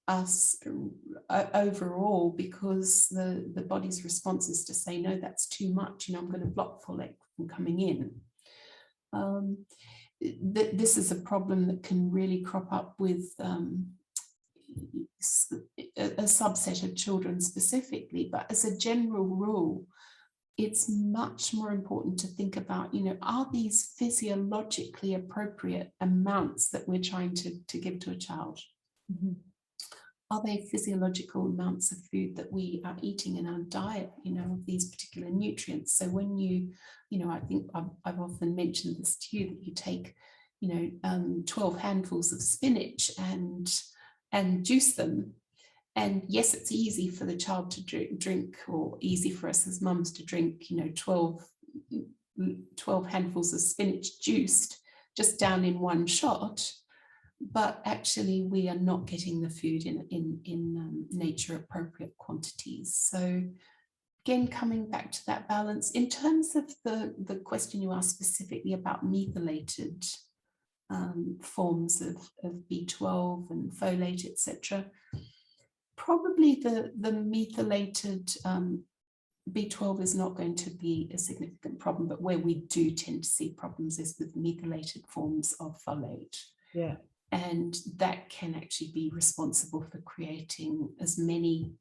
us overall, because the body's response is to say, no, that's too much, I'm going to block folate from coming in. This is a problem that can really crop up with a subset of children specifically, but as a general rule, it's much more important to think about, are these physiologically appropriate amounts that we're trying to give to a child? Mm-hmm. Are they physiological amounts of food that we are eating in our diet, of these particular nutrients? So when I think I've often mentioned this to you, that you take, 12 handfuls of spinach and juice them. And yes, it's easy for the child to drink, or easy for us as mums to drink, 12 handfuls of spinach juiced. just down in one shot, but actually we are not getting the food in nature appropriate quantities. So again, coming back to that balance, in terms of the question you asked specifically about methylated forms of B12 and folate, etc., probably the methylated B12 is not going to be a significant problem, but where we do tend to see problems is with methylated forms of folate. Yeah. And that can actually be responsible for creating as many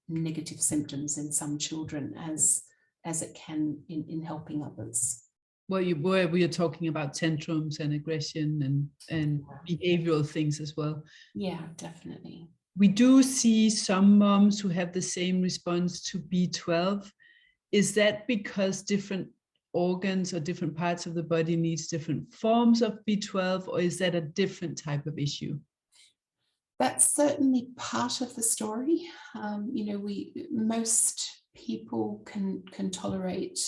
negative symptoms in some children as it can in helping others. Well, we are talking about tantrums and aggression and behavioral things as well. Yeah, definitely. We do see some moms who have the same response to B12. Is that because different organs or different parts of the body needs different forms of B12, or is that a different type of issue? That's certainly part of the story. Most people can tolerate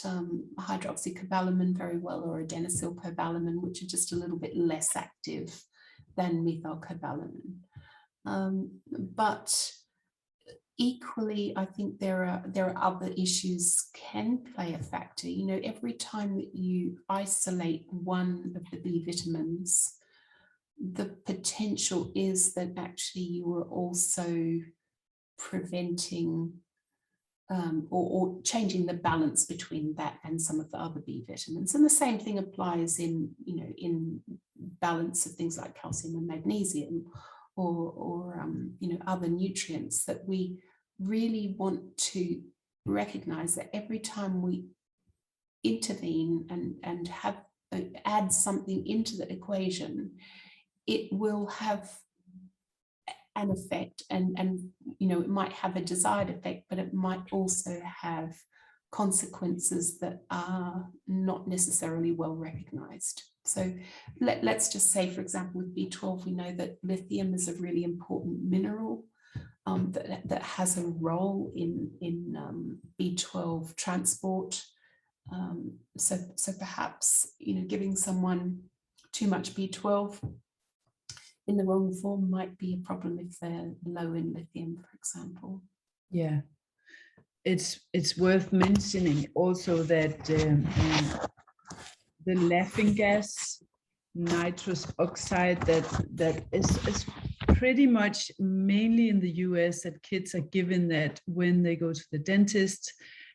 hydroxycobalamin very well, or adenosylcobalamin, which are just a little bit less active than methylcobalamin. But equally, I think there are other issues can play a factor. Every time that you isolate one of the B vitamins, the potential is that actually you are also preventing or changing the balance between that and some of the other B vitamins. And the same thing applies in balance of things like calcium and magnesium or other nutrients, that we really want to recognize that every time we intervene and add something into the equation, it will have an effect, and it might have a desired effect, but it might also have consequences that are not necessarily well recognized. So let's just say, for example, with B12, we know that lithium is a really important mineral that has a role in B12 transport. So perhaps giving someone too much B12 in the wrong form might be a problem if they're low in lithium, for example. Yeah, it's worth mentioning also that the laughing gas, nitrous oxide, that is pretty much mainly in the US, that kids are given that when they go to the dentist,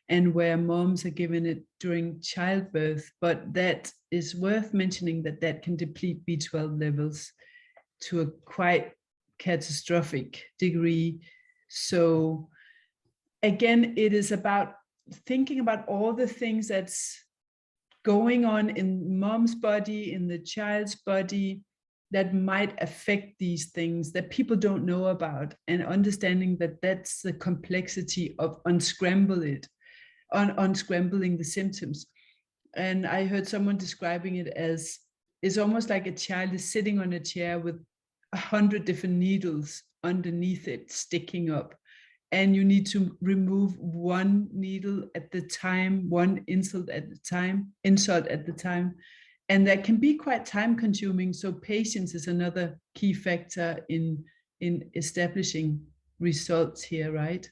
and where moms are given it during childbirth. But that is worth mentioning, that can deplete B12 levels to a quite catastrophic degree. So again, it is about thinking about all the things that's going on in mom's body, in the child's body, that might affect these things that people don't know about, and understanding that that's the complexity of unscrambling the symptoms. And I heard someone describing it as, it's almost like a child is sitting on a chair with 100 different needles underneath it sticking up, and you need to remove one needle at the time, one insult at the time, and that can be quite time consuming. So patience is another key factor in establishing results here, right?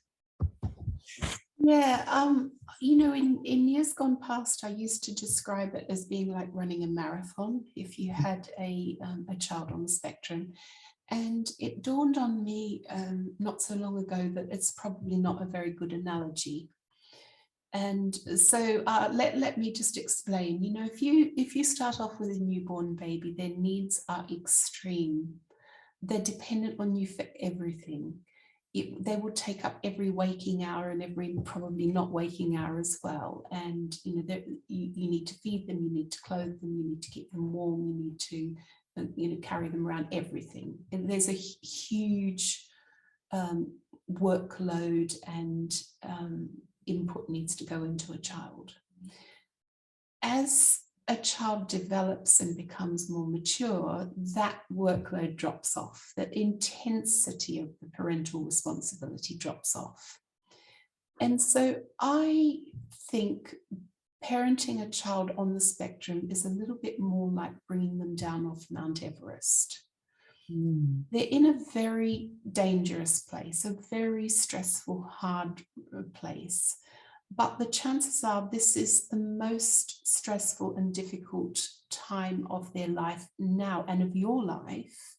Yeah, in years gone past, I used to describe it as being like running a marathon if you had a child on the spectrum. And it dawned on me not so long ago that it's probably not a very good analogy. And so let me just explain. If you start off with a newborn baby, their needs are extreme. They're dependent on you for everything. They will take up every waking hour and every probably not waking hour as well. And you need to feed them, you need to clothe them, you need to keep them warm, you need to carry them around, everything. And there's a huge workload and input needs to go into a child. As a child develops and becomes more mature, that workload drops off. That intensity of the parental responsibility drops off. And so I think parenting a child on the spectrum is a little bit more like bringing them down off Mount Everest. They're in a very dangerous place, a very stressful, hard place. But the chances are this is the most stressful and difficult time of their life now and of your life.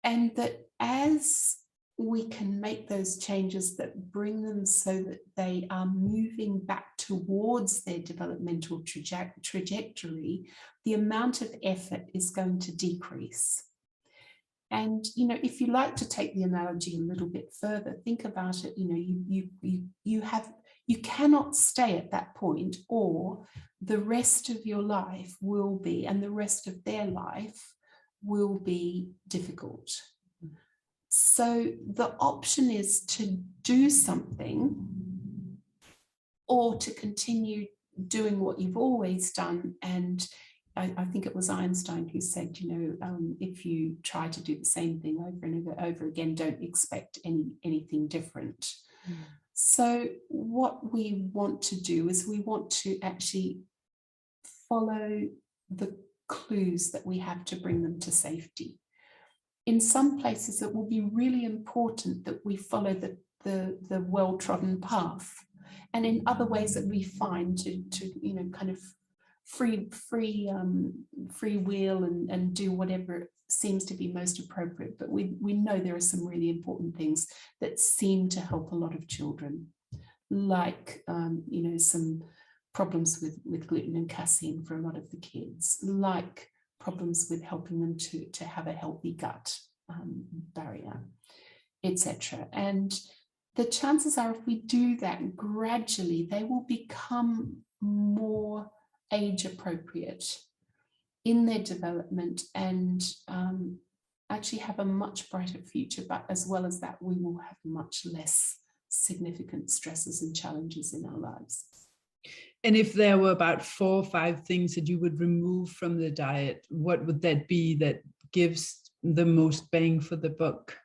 And that as we can make those changes that bring them so that they are moving back towards their developmental trajectory, the amount of effort is going to decrease. And, you know, if you like to take the analogy a little bit further, think about it, you know, you cannot stay at that point, or the rest of your life will be, and the rest of their life will be difficult. So the option is to do something or to continue doing what you've always done. And I think it was Einstein who said, you know, if you try to do the same thing over and over again, don't expect anything different. So what we want to do is we want to actually follow the clues that we have to bring them to safety. In some places, it will be really important that we follow the well-trodden path. And in other ways that we find to you know, kind of free wheel and do whatever seems to be most appropriate. But we know there are some really important things that seem to help a lot of children, like you know, some problems with gluten and casein for a lot of the kids, like problems with helping them to have a healthy gut barrier, etc. And the chances are, if we do that gradually, they will become more age appropriate in their development and actually have a much brighter future. But as well as that, we will have much less significant stresses and challenges in our lives. And if there were about 4 or 5 things that you would remove from the diet, what would that be that gives the most bang for the buck?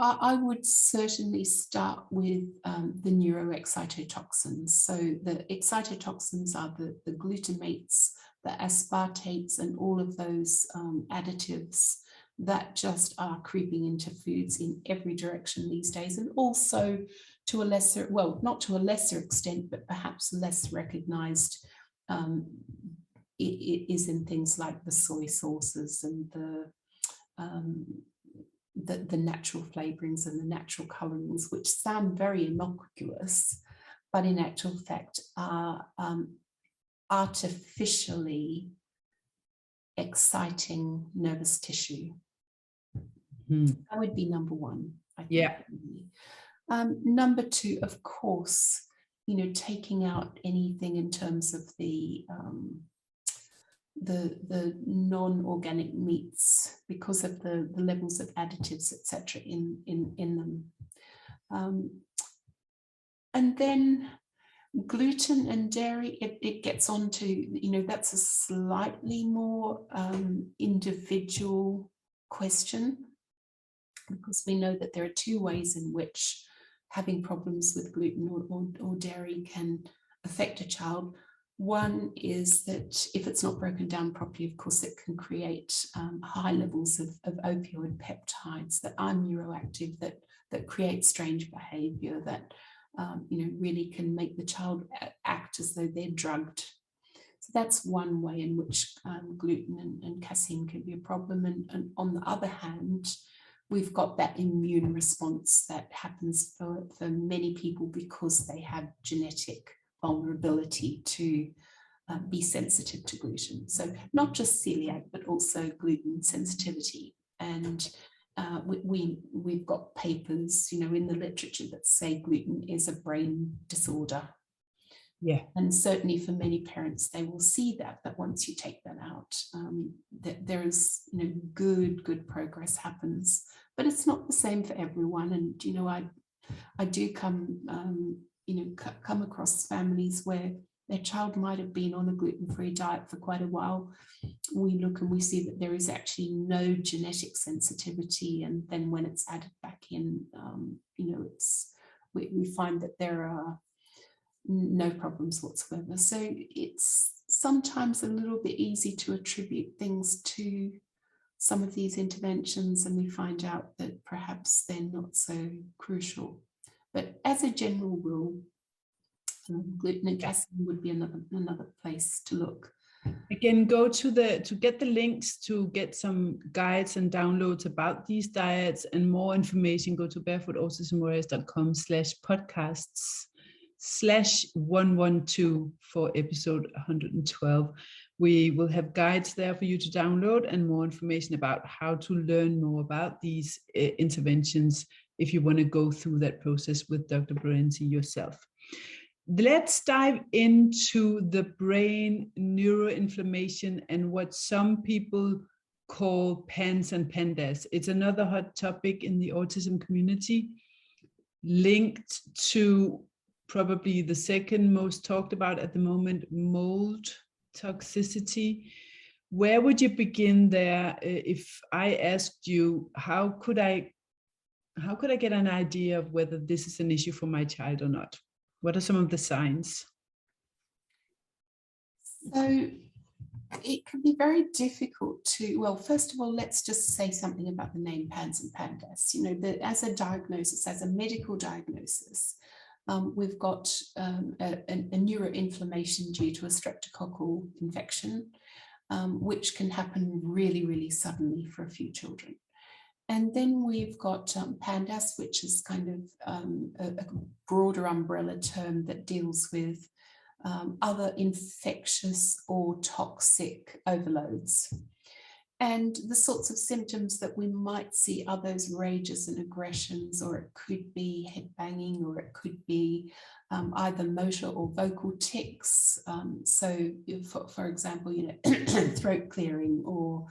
I would certainly start with the neuroexcitotoxins. So the excitotoxins are the glutamates, the aspartates, and all of those additives that just are creeping into foods in every direction these days, and also to a lesser, well, not to a lesser extent, but perhaps less recognized, it is in things like the soy sauces and the natural flavorings and the natural colorings, which sound very innocuous, but in actual fact are artificially exciting nervous tissue. That would be number one, I think. Yeah. Number two, of course, you know, taking out anything in terms of the non-organic meats because of the levels of additives, etc. in them. And then gluten and dairy, it gets on to, you know, that's a slightly more individual question, because we know that there are 2 ways in which having problems with gluten or dairy can affect a child. One is that if it's not broken down properly, of course, it can create high levels of opioid peptides that are neuroactive, that create strange behavior, that you know, really can make the child act as though they're drugged. So that's one way in which gluten and casein can be a problem. And on the other hand, we've got that immune response that happens for many people because they have genetic vulnerability to be sensitive to gluten. So not just celiac, but also gluten sensitivity. And we've got papers, you know, in the literature that say gluten is a brain disorder. Yeah. And certainly for many parents, they will see that once you take that out, that there is, you know, good progress happens. But it's not the same for everyone. And, you know, I do come across families where their child might have been on a gluten-free diet for quite a while. We look and we see that there is actually no genetic sensitivity. And then when it's added back in, you know, we find that there are no problems whatsoever. So it's sometimes a little bit easy to attribute things to some of these interventions, and we find out that perhaps they're not so crucial. But as a general rule, gluten and casein would be another place to look. Again, go to get the links to get some guides and downloads about these diets and more information. Go to barefootautismwarriors.com/podcasts/112 for episode 112. We will have guides there for you to download and more information about how to learn more about these interventions if you want to go through that process with Dr. Barenzi yourself. Let's dive into the brain neuroinflammation and what some people call PANS and Pandas. It's another hot topic in the autism community, linked to probably the second most talked about at the moment, mold toxicity. Where would you begin there? If I asked you, how could I get an idea of whether this is an issue for my child or not? What are some of the signs? So it can be very difficult to, well, first of all, let's just say something about the name PANS and Pandas. You know, as a diagnosis, as a medical diagnosis, we've got a neuroinflammation due to a streptococcal infection, which can happen really, really suddenly for a few children. And then we've got Pandas, which is kind of a broader umbrella term that deals with other infectious or toxic overloads. And the sorts of symptoms that we might see are those rages and aggressions, or it could be head banging, or it could be either motor or vocal tics. So, for example, you know, throat clearing, or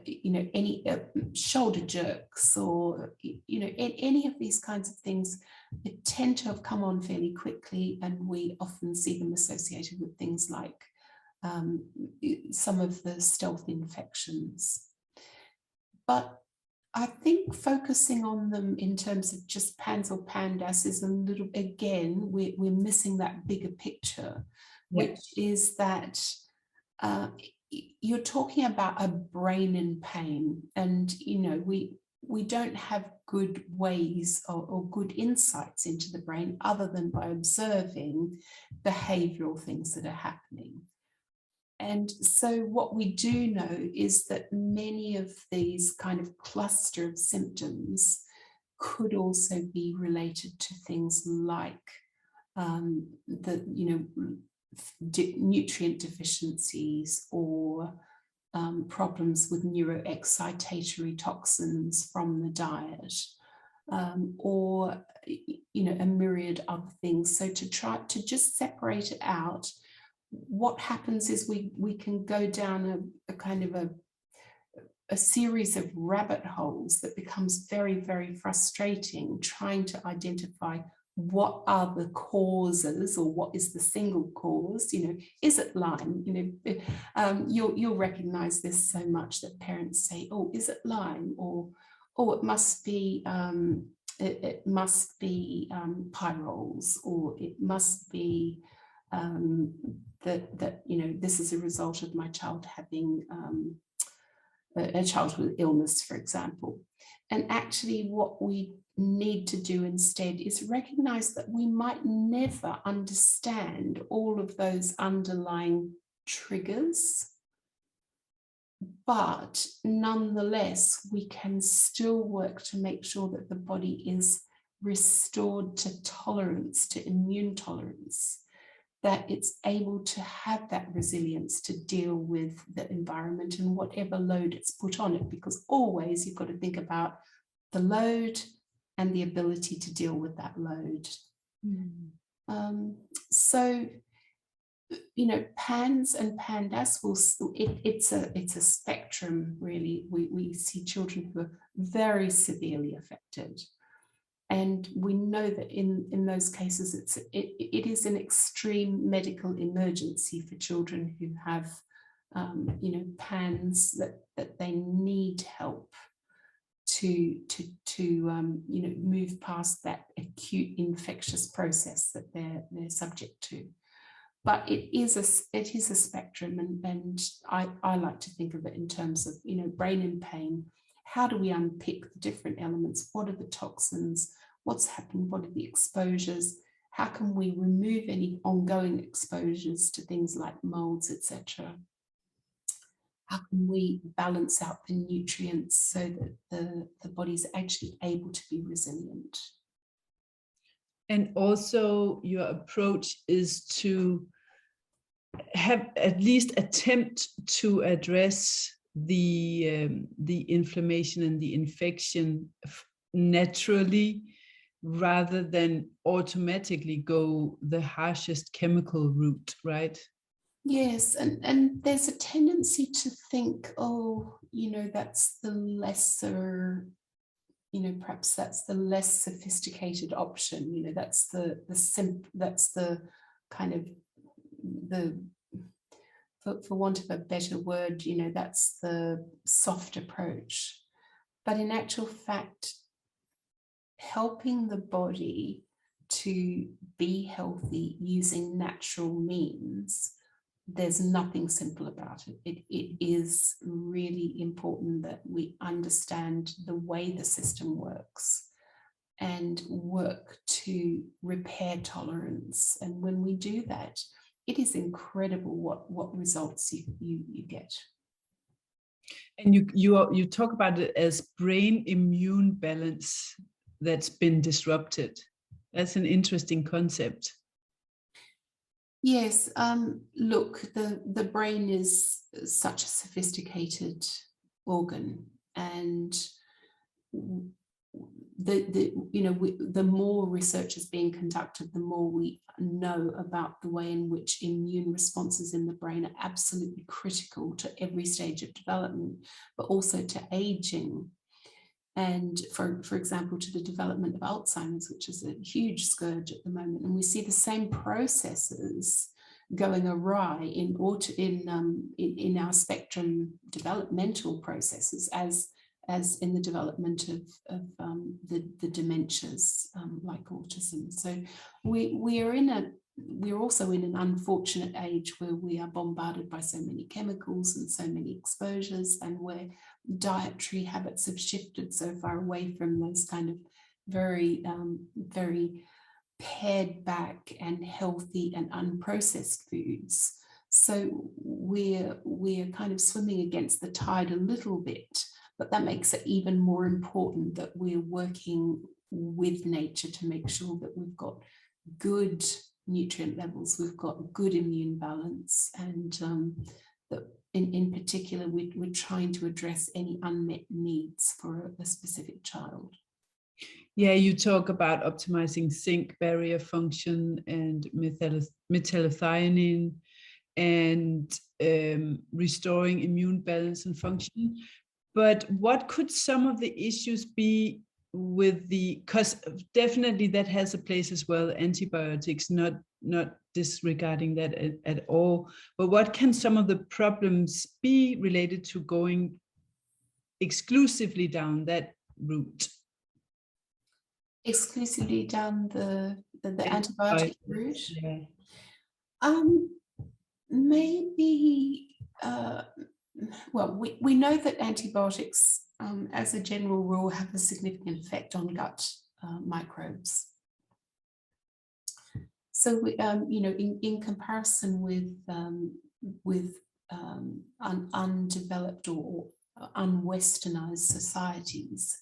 you know, any shoulder jerks, or you know, any of these kinds of things that tend to have come on fairly quickly, and we often see them associated with things like some of the stealth infections. But I think focusing on them in terms of just PANS or Pandas is a little, again, we're missing that bigger picture, which is that you're talking about a brain in pain, and you know, we don't have good ways or good insights into the brain other than by observing behavioral things that are happening. And so what we do know is that many of these kind of cluster of symptoms could also be related to things like nutrient deficiencies, or problems with neuroexcitatory toxins from the diet, or you know, a myriad of things. So to try to just separate it out, what happens is we can go down a kind of a series of rabbit holes that becomes very, very frustrating, trying to identify what are the causes, or what is the single cause. You know, is it Lyme? You know, you'll recognize this so much that parents say, oh, is it Lyme? Or, oh, it must be pyrroles, or it must be that you know, this is a result of my child having a childhood illness, for example. And actually what we need to do instead is recognize that we might never understand all of those underlying triggers, but nonetheless we can still work to make sure that the body is restored to tolerance, to immune tolerance, that it's able to have that resilience to deal with the environment and whatever load it's put on it, because always you've got to think about the load and the ability to deal with that load. So, you know, PANS and Pandas it's a spectrum, really. We see children who are very severely affected. And we know that in those cases, it is an extreme medical emergency for children who have, you know, PANS, that they need help to to you know, move past that acute infectious process that they're subject to. But it is a spectrum, and I like to think of it in terms of, you know, brain in pain. How do we unpick the different elements? What are the toxins? What's happened? What are the exposures? How can we remove any ongoing exposures to things like molds, etc.? How can we balance out the nutrients so that the body's actually able to be resilient? And also your approach is to have at least attempt to address the inflammation and the infection naturally, rather than automatically go the harshest chemical route, right? Yes, and there's a tendency to think, oh, you know, that's the lesser, you know, perhaps that's the less sophisticated option. You know, that's that's the kind of the, for want of a better word, you know, that's the soft approach. But in actual fact, helping the body to be healthy using natural means, there's nothing simple about it. It is really important that we understand the way the system works and work to repair tolerance. And when we do that, it is incredible what results you get. And you talk about it as brain immune balance that's been disrupted. That's an interesting concept. Yes, look, the brain is such a sophisticated organ, and the more research is being conducted, the more we know about the way in which immune responses in the brain are absolutely critical to every stage of development, but also to aging. And for example, to the development of Alzheimer's, which is a huge scourge at the moment. And we see the same processes going awry in our spectrum developmental processes as in the development of the dementias like autism. So we're also in an unfortunate age where we are bombarded by so many chemicals and so many exposures, and where dietary habits have shifted so far away from those kind of very pared back and healthy and unprocessed foods. So we're kind of swimming against the tide a little bit, but that makes it even more important that we're working with nature to make sure that we've got good nutrient levels, we've got good immune balance, and that in particular we're trying to address any unmet needs for a specific child. Yeah, you talk about optimizing zinc barrier function and metallothionein, and restoring immune balance and function. But what could some of the issues be with because definitely that has a place as well, antibiotics, not disregarding that at all. But what can some of the problems be related to going exclusively down that route? Exclusively down the antibiotic route? Yeah. Maybe, well, we know that antibiotics, as a general rule, have a significant effect on gut microbes. So, in comparison with undeveloped or unwesternized societies,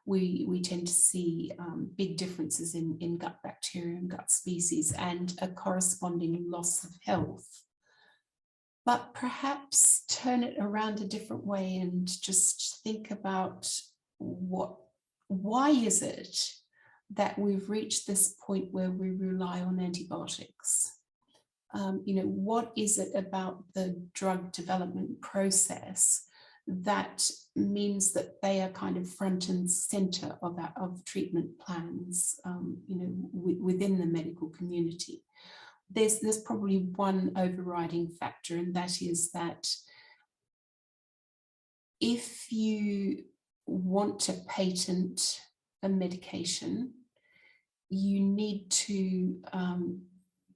we tend to see big differences in gut bacteria and gut species, and a corresponding loss of health. But perhaps turn it around a different way and just think about why is it that we've reached this point where we rely on antibiotics? What is it about the drug development process that means that they are kind of front and center of treatment plans, within the medical community? There's probably one overriding factor, and that is that if you want to patent a medication, you need to,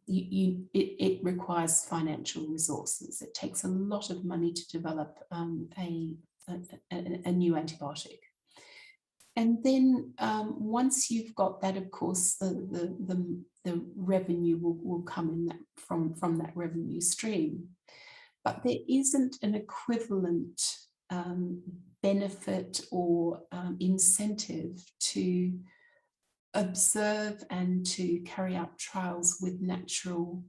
it requires financial resources. It takes a lot of money to develop a new antibiotic. And then once you've got that, of course, the revenue will come in that from that revenue stream. But there isn't an equivalent benefit or incentive to observe and to carry out trials with natural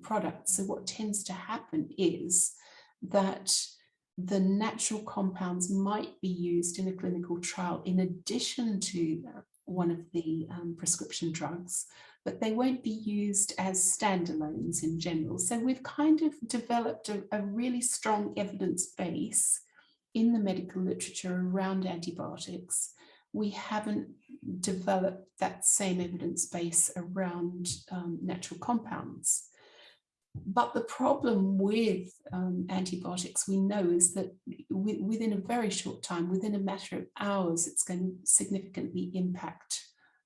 products. So what tends to happen is that the natural compounds might be used in a clinical trial in addition to one of the prescription drugs, but they won't be used as standalones in general. So we've kind of developed a really strong evidence base in the medical literature around antibiotics. We haven't developed that same evidence base around natural compounds. But the problem with antibiotics, we know, is that within a very short time, within a matter of hours, it's going to significantly impact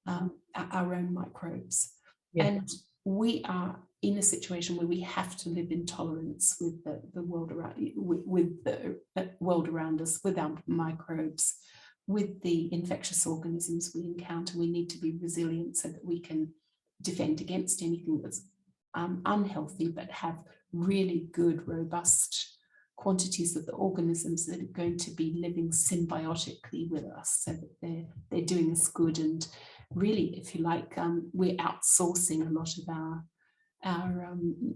our own microbes. Yeah. And we are in a situation where we have to live in tolerance with the world around, with the world around us, with our microbes, with the infectious organisms we encounter. We need to be resilient so that we can defend against anything that's unhealthy, but have really good, robust quantities of the organisms that are going to be living symbiotically with us, so that they're doing us good. And really, if you like, we're outsourcing a lot of our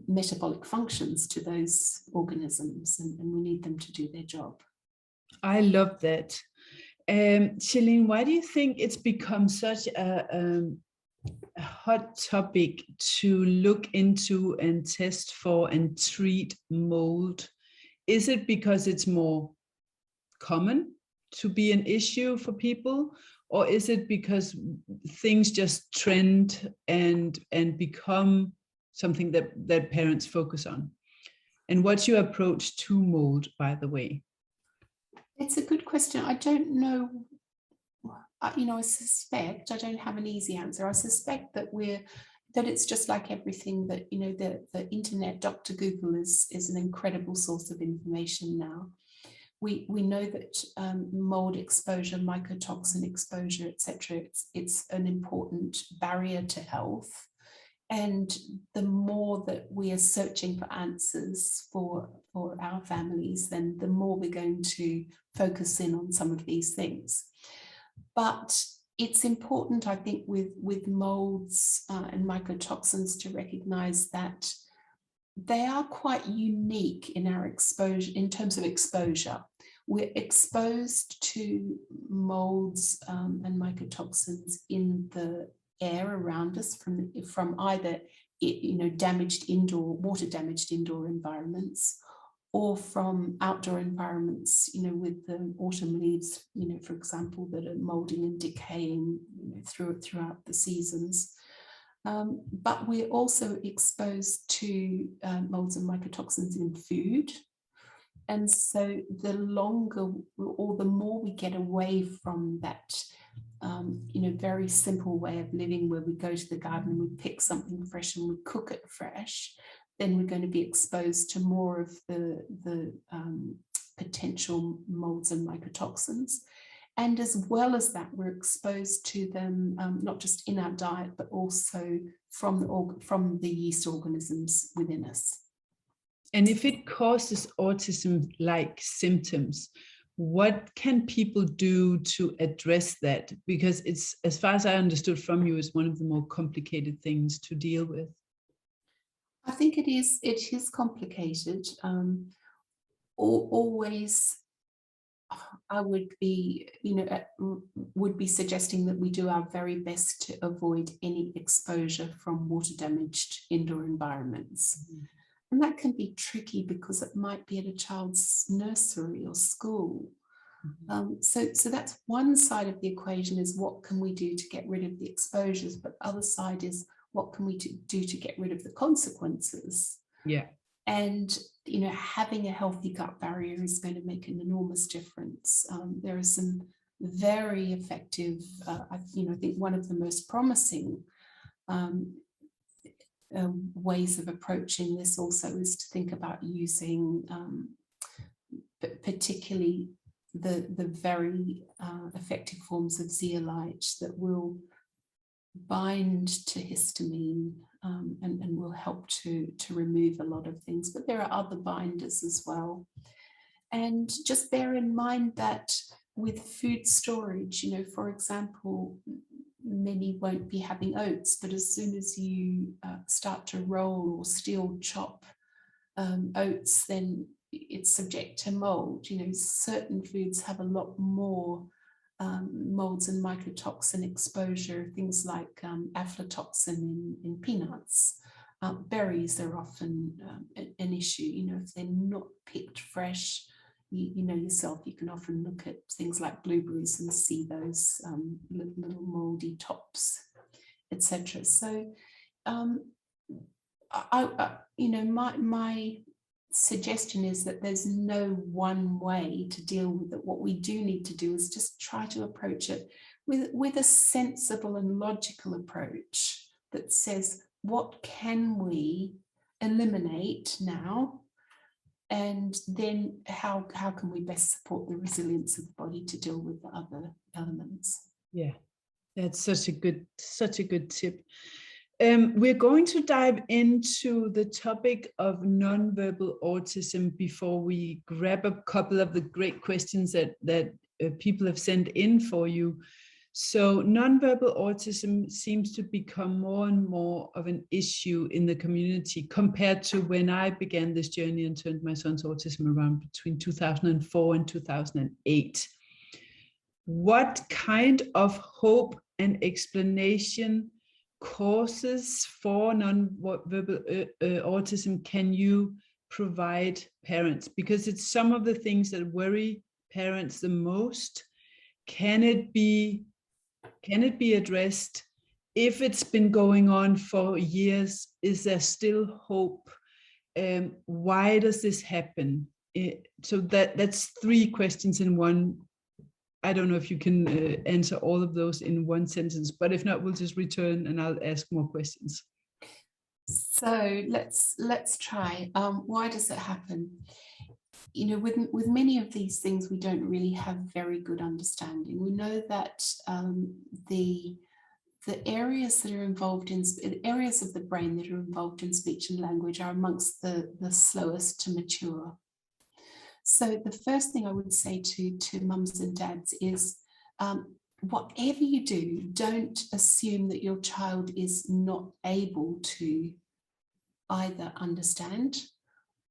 metabolic functions to those organisms, and we need them to do their job. I love that. Shalene, why do you think it's become such a hot topic to look into and test for and treat mold? Is it because it's more common to be an issue for people, or is it because things just trend and become something that parents focus on? And what's your approach to mold, by the way? It's a good question. I don't know. I suspect, I don't have an easy answer. I suspect that it's just like everything, that, the internet, Dr. Google is an incredible source of information now. We know that mold exposure, mycotoxin exposure, etc., it's an important barrier to health. And the more that we are searching for answers for our families, then the more we're going to focus in on some of these things. But it's important, I think, with molds and mycotoxins to recognize that they are quite unique in our exposure, in terms of exposure. We're exposed to molds and mycotoxins in the air around us from either damaged indoor, water damaged indoor environments, or from outdoor environments, with the autumn leaves, for example, that are molding and decaying throughout the seasons. But we're also exposed to molds and mycotoxins in food. And so the longer or the more we get away from that, very simple way of living, where we go to the garden and we pick something fresh and we cook it fresh, then we're going to be exposed to more of the potential molds and mycotoxins. And as well as that, we're exposed to them not just in our diet, but also from the yeast organisms within us. And if it causes autism-like symptoms, what can people do to address that? Because it's, as far as I understood from you, is one of the more complicated things to deal with. I think it is complicated. Always, I would be suggesting that we do our very best to avoid any exposure from water damaged indoor environments. Mm-hmm. And that can be tricky because it might be at a child's nursery or school. Mm-hmm. So that's one side of the equation, is what can we do to get rid of the exposures, but the other side is what can we do to get rid of the consequences. Yeah. And having a healthy gut barrier is going to make an enormous difference. There are some very effective. I think one of the most promising ways of approaching this also is to think about using particularly the very effective forms of zeolite that will bind to histamine and will help to remove a lot of things. But there are other binders as well. And just bear in mind that with food storage, for example, many won't be having oats, but as soon as you start to roll or steel chop oats, then it's subject to mould. Certain foods have a lot more molds and mycotoxin exposure, things like aflatoxin in peanuts. Berries are often an issue. If they're not picked fresh, you know yourself, you can often look at things like blueberries and see those little moldy tops, etc. So, my suggestion is that there's no one way to deal with it. What we do need to do is just try to approach it with a sensible and logical approach that says, what can we eliminate now? And then how can we best support the resilience of the body to deal with the other elements? Yeah, that's such a good tip. We're going to dive into the topic of nonverbal autism before we grab a couple of the great questions that people have sent in for you. So nonverbal autism seems to become more and more of an issue in the community compared to when I began this journey and turned my son's autism around between 2004 and 2008. What kind of hope and explanation causes for nonverbal autism can you provide parents? Because it's some of the things that worry parents the most. Can it be addressed? If it's been going on for years, is there still hope? Why does this happen? So that's 3 questions in one. I don't know if you can answer all of those in one sentence, but if not, we'll just return and I'll ask more questions. So let's try. Why does it happen? With many of these things, we don't really have very good understanding. We know that the areas that are involved in areas of the brain that are involved in speech and language are amongst the slowest to mature. So the first thing I would say to mums and dads is, whatever you do, don't assume that your child is not able to either understand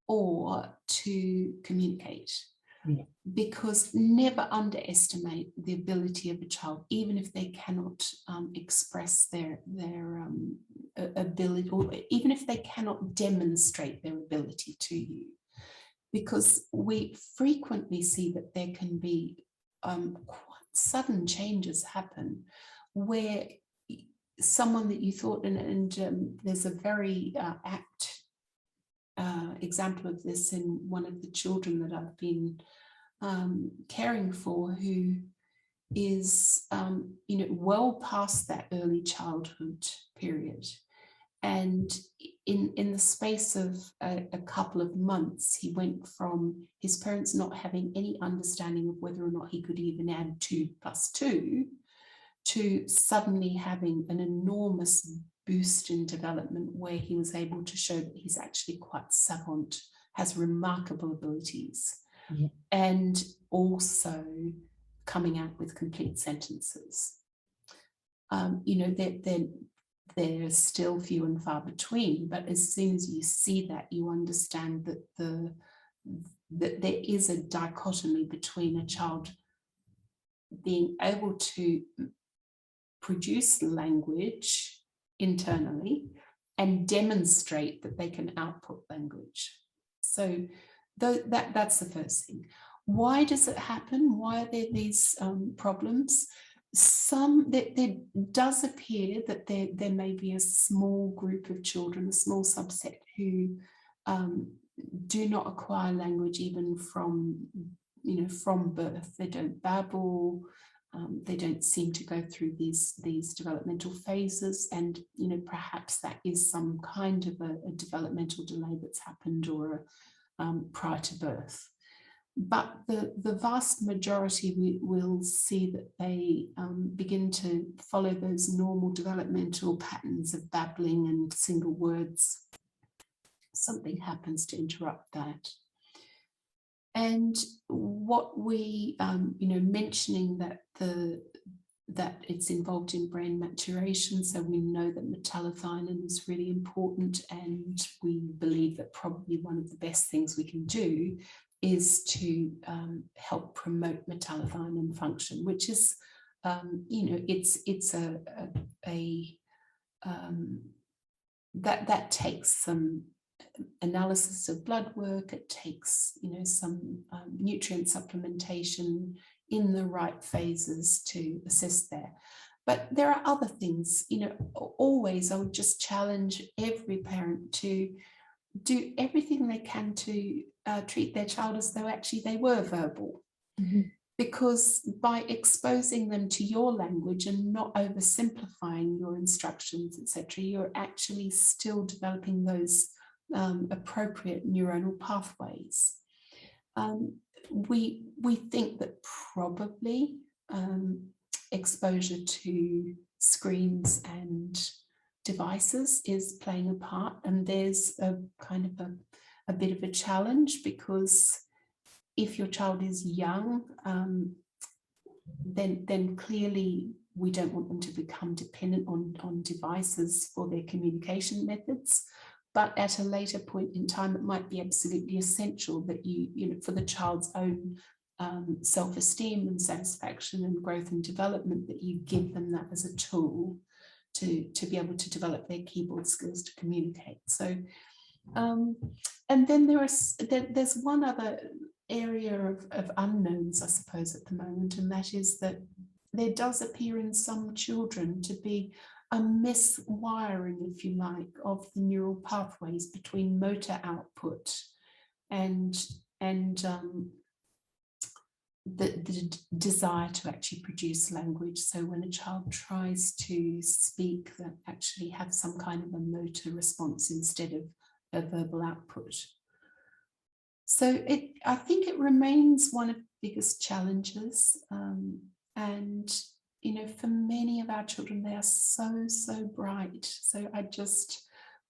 or to communicate. Yeah. Because never underestimate the ability of a child, even if they cannot express their ability, or even if they cannot demonstrate their ability to you. Because we frequently see that there can be quite sudden changes happen where someone that you thought, and there's a very apt example of this in one of the children that I've been caring for, who is well past that early childhood period. And in the space of a couple of months, he went from his parents not having any understanding of whether or not he could even add 2 + 2 to suddenly having an enormous boost in development where he was able to show that he's actually quite savant, has remarkable abilities, and also coming out with complete sentences. They're still few and far between, but as soon as you see that, you understand that that there is a dichotomy between a child being able to produce language internally and demonstrate that they can output language. So that's the first thing. Why does it happen? Why are there these problems? There does appear that there may be a small group of children, a small subset, who do not acquire language even from birth. They don't babble, They don't seem to go through these developmental phases, and perhaps that is some kind of a developmental delay that's happened or prior to birth. But the vast majority, we will see that they begin to follow those normal developmental patterns of babbling and single words. Something happens to interrupt that. And what we, mentioning that it's involved in brain maturation, so we know that metallothionein is really important, and we believe that probably one of the best things we can do is to help promote metallothionein function, which is, it's that takes some analysis of blood work. It takes, some nutrient supplementation in the right phases to assist there. But there are other things, always I would just challenge every parent to do everything they can to treat their child as though actually they were verbal. Mm-hmm. Because by exposing them to your language and not oversimplifying your instructions, etc., you're actually still developing those appropriate neuronal pathways. We think that probably exposure to screens and devices is playing a part, and there's a kind of a bit of a challenge, because if your child is young, then clearly we don't want them to become dependent on devices for their communication methods. But at a later point in time, it might be absolutely essential that you for the child's own self-esteem and satisfaction and growth and development, that you give them that as a tool to be able to develop their keyboard skills to communicate. So, and then there's one other area of unknowns, I suppose, at the moment, and that is that there does appear in some children to be a miswiring, if you like, of the neural pathways between motor output and the desire to actually produce language. So when a child tries to speak, that actually have some kind of a motor response instead of a verbal output. So I think it remains one of the biggest challenges, and for many of our children, they are so bright. So I just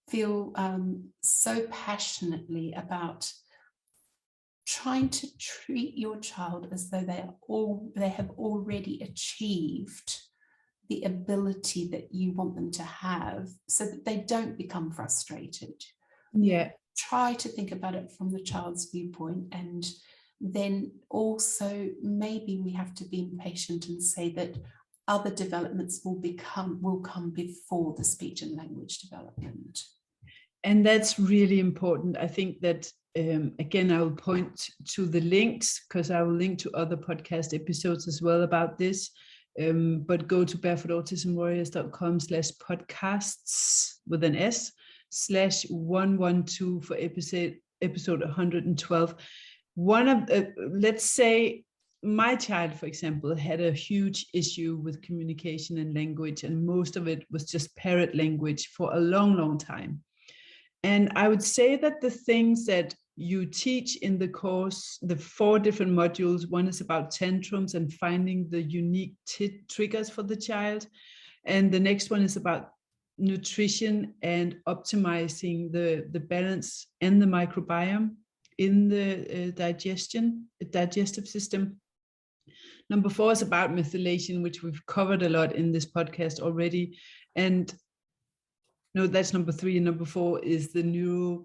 feel so passionately about trying to treat your child as though they have already achieved the ability that you want them to have, so that they don't become frustrated. Yeah. Try to think about it from the child's viewpoint, and then also maybe we have to be impatient and say that other developments will come before the speech and language development. And that's really important. I think that again, I will point to the links, because I will link to other podcast episodes as well about this. But go to barefootautismwarriors.com/podcasts with an S /112 for episode 112. One of let's say my child, for example, had a huge issue with communication and language, and most of it was just parrot language for a long time. And I would say that the things that you teach in the course, the 4 different modules, one is about tantrums and finding the unique triggers for the child. And the next one is about nutrition and optimizing the balance and the microbiome in the digestive system. Number 4 is about methylation, which we've covered a lot in this podcast already. And no, that's number 3. And number 4 is the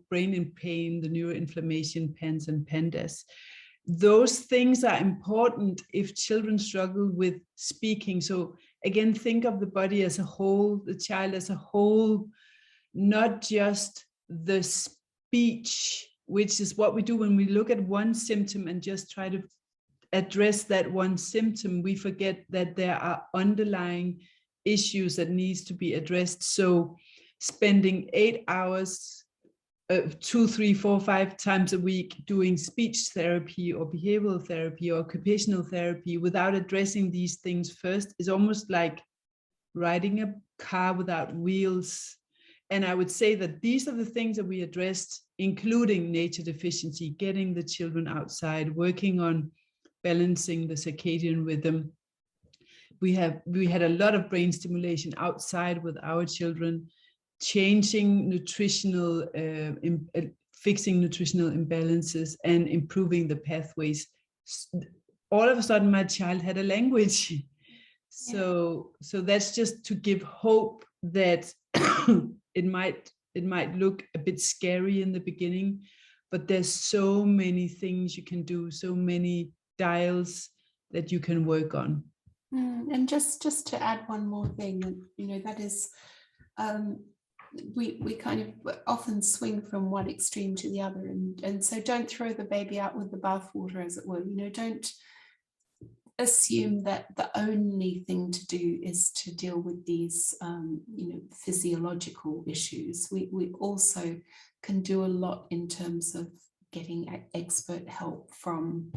brain in pain, the neuroinflammation, PANS and Pandas. Those things are important if children struggle with speaking. So again, think of the body as a whole, the child as a whole, not just the speech, which is what we do when we look at one symptom and just try to address that one symptom. We forget that there are underlying issues that needs to be addressed. So spending 8 hours 2, 3, 4, 5 times a week doing speech therapy or behavioral therapy or occupational therapy without addressing these things first is almost like riding a car without wheels. And I would say that these are the things that we addressed, including nature deficiency, getting the children outside, working on balancing the circadian rhythm. We had a lot of brain stimulation outside with our children, changing nutritional, fixing nutritional imbalances and improving the pathways. All of a sudden, my child had a language. So that's just to give hope that it might look a bit scary in the beginning, but there's so many things you can do, so many dials that you can work on. And just to add one more thing, that is, we kind of often swing from one extreme to the other, and so don't throw the baby out with the bathwater, as it were. Don't assume that the only thing to do is to deal with these physiological issues. We also can do a lot in terms of getting expert help from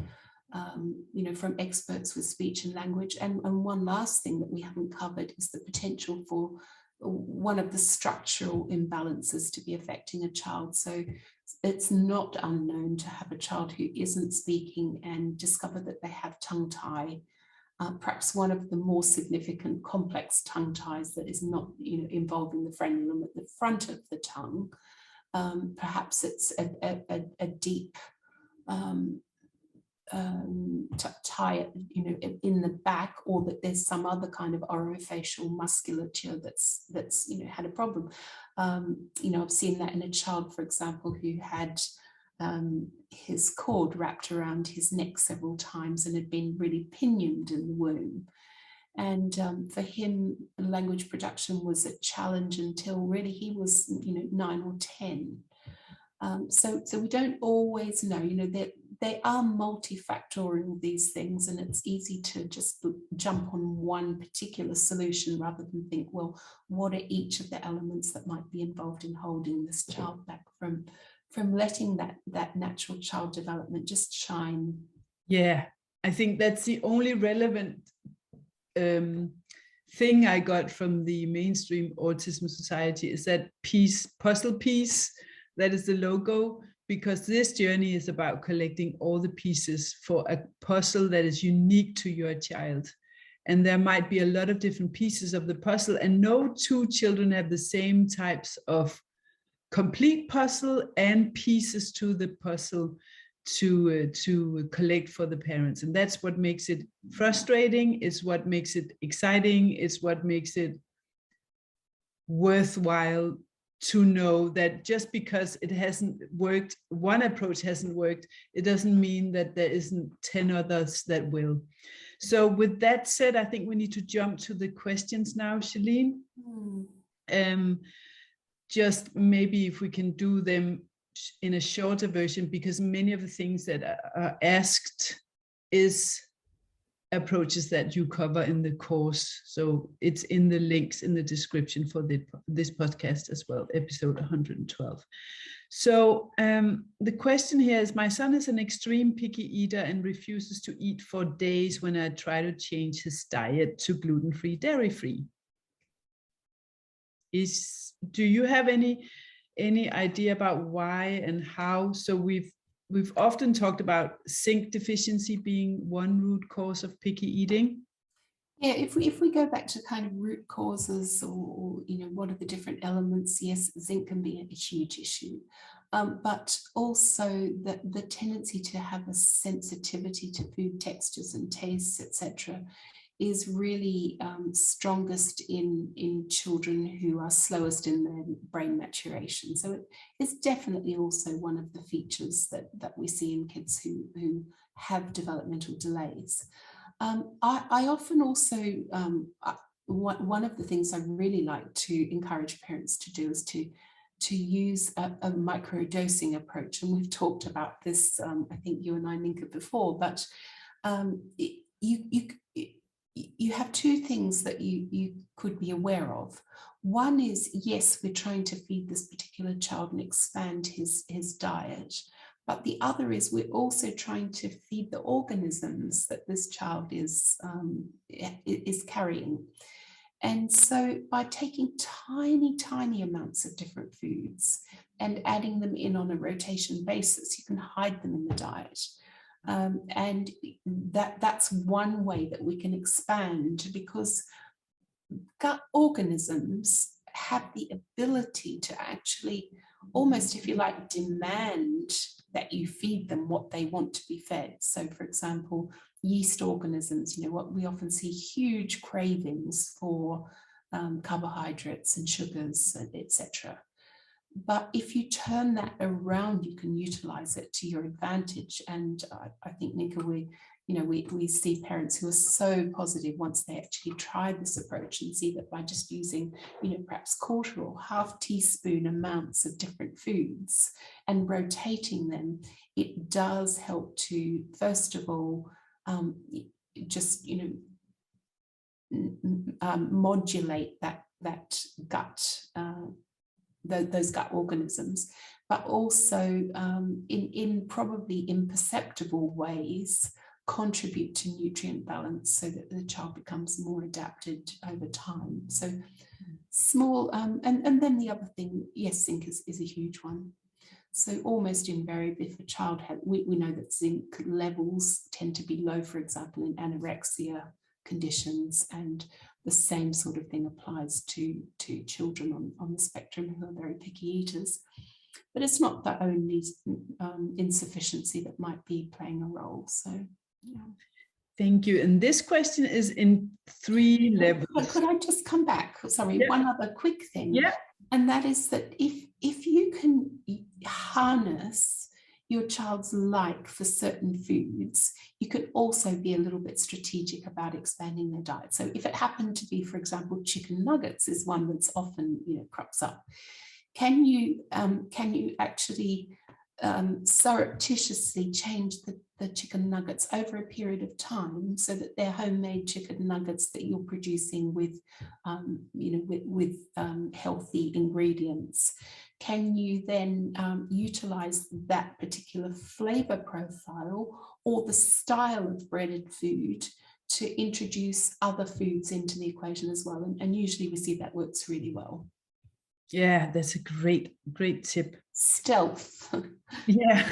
from experts with speech and language. And one last thing that we haven't covered is the potential for one of the structural imbalances to be affecting a child. So it's not unknown to have a child who isn't speaking and discover that they have tongue tie, perhaps one of the more significant complex tongue ties that is not involving the frenulum at the front of the tongue. Perhaps it's a deep tie in the back, or that there's some other kind of orofacial musculature that's had a problem. I've seen that in a child, for example, who had his cord wrapped around his neck several times and had been really pinioned in the womb. And for him, language production was a challenge until really he was 9 or 10. So we don't always know, they are multifactorial, these things, and it's easy to just jump on one particular solution rather than think, well, what are each of the elements that might be involved in holding this child back from letting that natural child development just shine. Yeah, I think that's the only relevant thing I got from the mainstream Autism Society is that puzzle piece, that is the logo, because this journey is about collecting all the pieces for a puzzle that is unique to your child. And there might be a lot of different pieces of the puzzle, and no two children have the same types of complete puzzle and pieces to the puzzle to collect for the parents. And that's what makes it frustrating, is what makes it exciting, is what makes it worthwhile to know that just because it hasn't worked, one approach hasn't worked, it doesn't mean that there isn't 10 others that will. So with that said, I think we need to jump to the questions now, Shalene. Just maybe if we can do them in a shorter version, because many of the things that are asked is approaches that you cover in the course. So it's in the links in the description for this podcast as well, episode 112. So the question here is, my son is an extreme picky eater and refuses to eat for days when I try to change his diet to gluten-free, dairy-free. Do you have any idea about why and how? So we've often talked about zinc deficiency being one root cause of picky eating. Yeah, if we go back to kind of root causes, or what are the different elements? Yes, zinc can be a huge issue, but also the tendency to have a sensitivity to food textures and tastes, etc., is really strongest in children who are slowest in their brain maturation. So it is definitely also one of the features that we see in kids who have developmental delays. I often also, one of the things I really like to encourage parents to do is to use a micro-dosing approach. And we've talked about this, I think you and I, Ninka, before, but you have two things that you could be aware of. One is, yes, we're trying to feed this particular child and expand his diet. But the other is we're also trying to feed the organisms that this child is carrying. And so by taking tiny amounts of different foods and adding them in on a rotation basis, you can hide them in the diet. And that's one way that we can expand, because gut organisms have the ability to actually almost, if you like, demand that you feed them what they want to be fed. So, for example, yeast organisms, what we often see huge cravings for carbohydrates and sugars, etc. But if you turn that around, you can utilize it to your advantage. And I think, Nika, we see parents who are so positive once they actually try this approach and see that by just using, perhaps quarter or half teaspoon amounts of different foods and rotating them, it does help to, first of all, just, modulate that gut, those gut organisms, but also in probably imperceptible ways contribute to nutrient balance so that the child becomes more adapted over time. So small, and then the other thing, yes, zinc is a huge one. So almost invariably, if a child had, we know that zinc levels tend to be low, for example, in anorexia conditions, and the same sort of thing applies to children on the spectrum who are very picky eaters. But it's not the only insufficiency that might be playing a role. So, yeah. Thank you. And this question is in 3 levels. Could I just come back? Sorry, yeah. One other quick thing. Yeah. And that is that if you can harness your child's like for certain foods, you can also be a little bit strategic about expanding their diet. So if it happened to be, for example, chicken nuggets is one that's often crops up. Can you actually surreptitiously change the chicken nuggets over a period of time so that they're homemade chicken nuggets that you're producing with healthy ingredients? Can you then utilize that particular flavor profile or the style of breaded food to introduce other foods into the equation as well? And usually we see that works really well. Yeah, that's a great tip. Stealth. Yeah.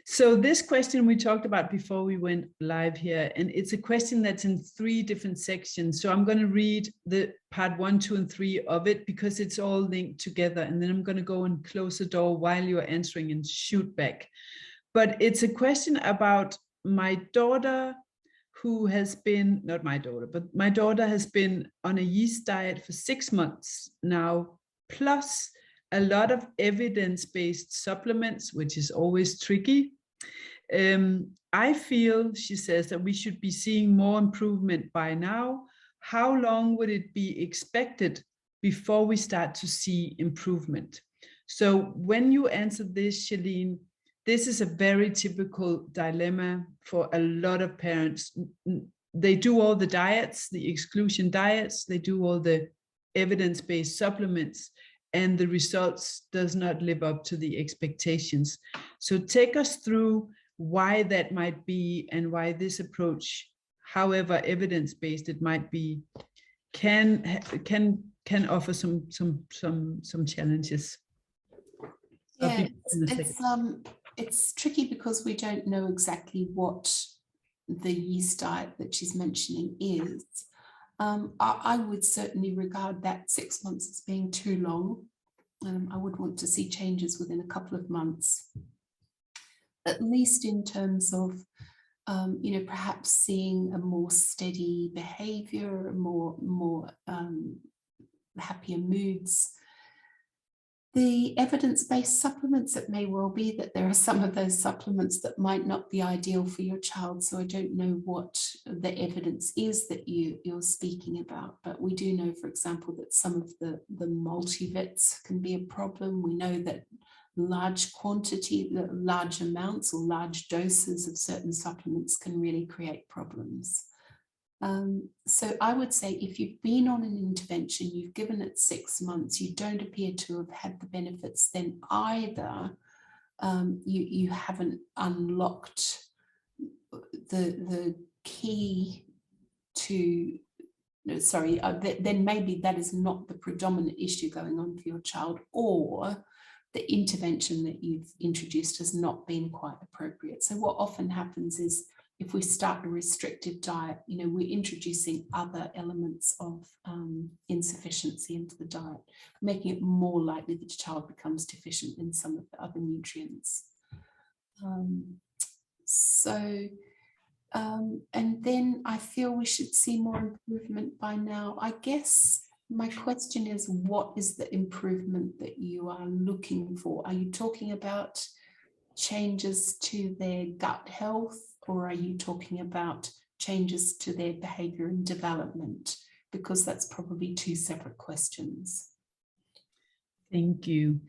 So this question we talked about before we went live here, and it's a question that's in 3 different sections. So I'm going to read the part 1, 2, and 3 of it because it's all linked together. And then I'm going to go and close the door while you're answering and shoot back. But it's a question about my daughter, who has been, not my daughter, but my daughter has been on a yeast diet for 6 months now, plus a lot of evidence-based supplements, which is always tricky. I feel, she says, that we should be seeing more improvement by now. How long would it be expected before we start to see improvement? So when you answer this, Shalene, this is a very typical dilemma for a lot of parents. They do all the diets, the exclusion diets, they do all the evidence-based supplements, and the results does not live up to the expectations. So take us through why that might be and why this approach, however evidence-based it might be, can offer some challenges. Yeah, it's tricky because we don't know exactly what the yeast diet that she's mentioning is. I would certainly regard that 6 months as being too long. I would want to see changes within a couple of months, at least in terms of, perhaps seeing a more steady behaviour, more happier moods. The evidence-based supplements, it may well be that there are some of those supplements that might not be ideal for your child. So I don't know what the evidence is that you're speaking about, but we do know, for example, that some of the multivits can be a problem. We know that large amounts or large doses of certain supplements can really create problems. So I would say if you've been on an intervention, you've given it 6 months, you don't appear to have had the benefits, then either you haven't unlocked the key to, no, sorry, then maybe that is not the predominant issue going on for your child, or the intervention that you've introduced has not been quite appropriate. So what often happens is, if we start a restrictive diet, we're introducing other elements of insufficiency into the diet, making it more likely that the child becomes deficient in some of the other nutrients. And then I feel we should see more improvement by now. I guess my question is, what is the improvement that you are looking for? Are you talking about changes to their gut health, or are you talking about changes to their behavior and development? Because that's probably 2 separate questions. Thank you.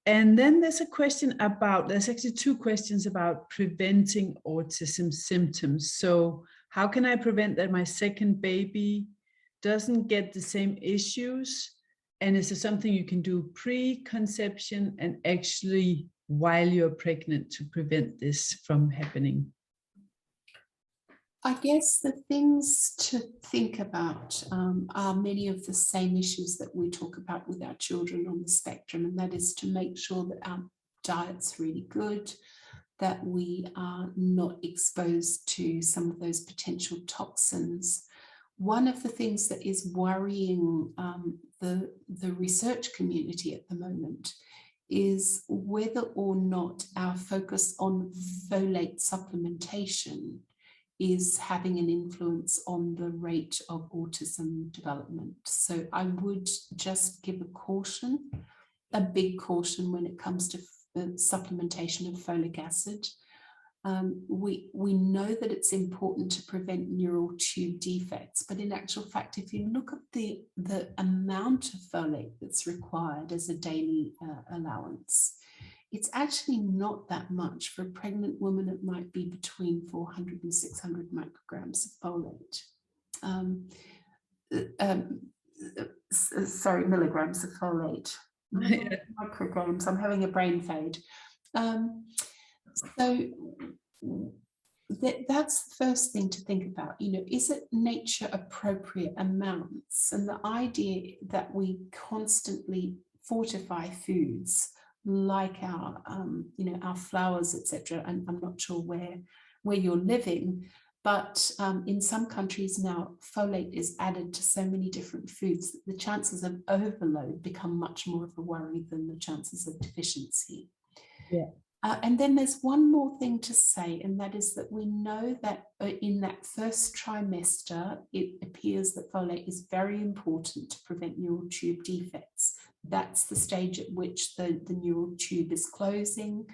And then there's actually 2 questions about preventing autism symptoms. So how can I prevent that my second baby doesn't get the same issues? And is there something you can do pre-conception and actually while you're pregnant to prevent this from happening? I guess the things to think about are many of the same issues that we talk about with our children on the spectrum, and that is to make sure that our diet's really good, that we are not exposed to some of those potential toxins. One of the things that is worrying the research community at the moment is whether or not our focus on folate supplementation is having an influence on the rate of autism development. So I would just give a big caution when it comes to supplementation of folic acid. We know that it's important to prevent neural tube defects, but in actual fact, if you look at the amount of folate that's required as a daily allowance, it's actually not that much. For a pregnant woman, it might be between 400 and 600 micrograms of folate. Sorry, milligrams of folate. Micrograms, I'm having a brain fade. So that's the first thing to think about. Is it nature appropriate amounts? And the idea that we constantly fortify foods like our flours, etc. And I'm not sure where you're living, but in some countries now, folate is added to so many different foods that the chances of overload become much more of a worry than the chances of deficiency. Yeah. And then there's one more thing to say, and that is that we know that in that first trimester, it appears that folate is very important to prevent neural tube defects. That's the stage at which the neural tube is closing,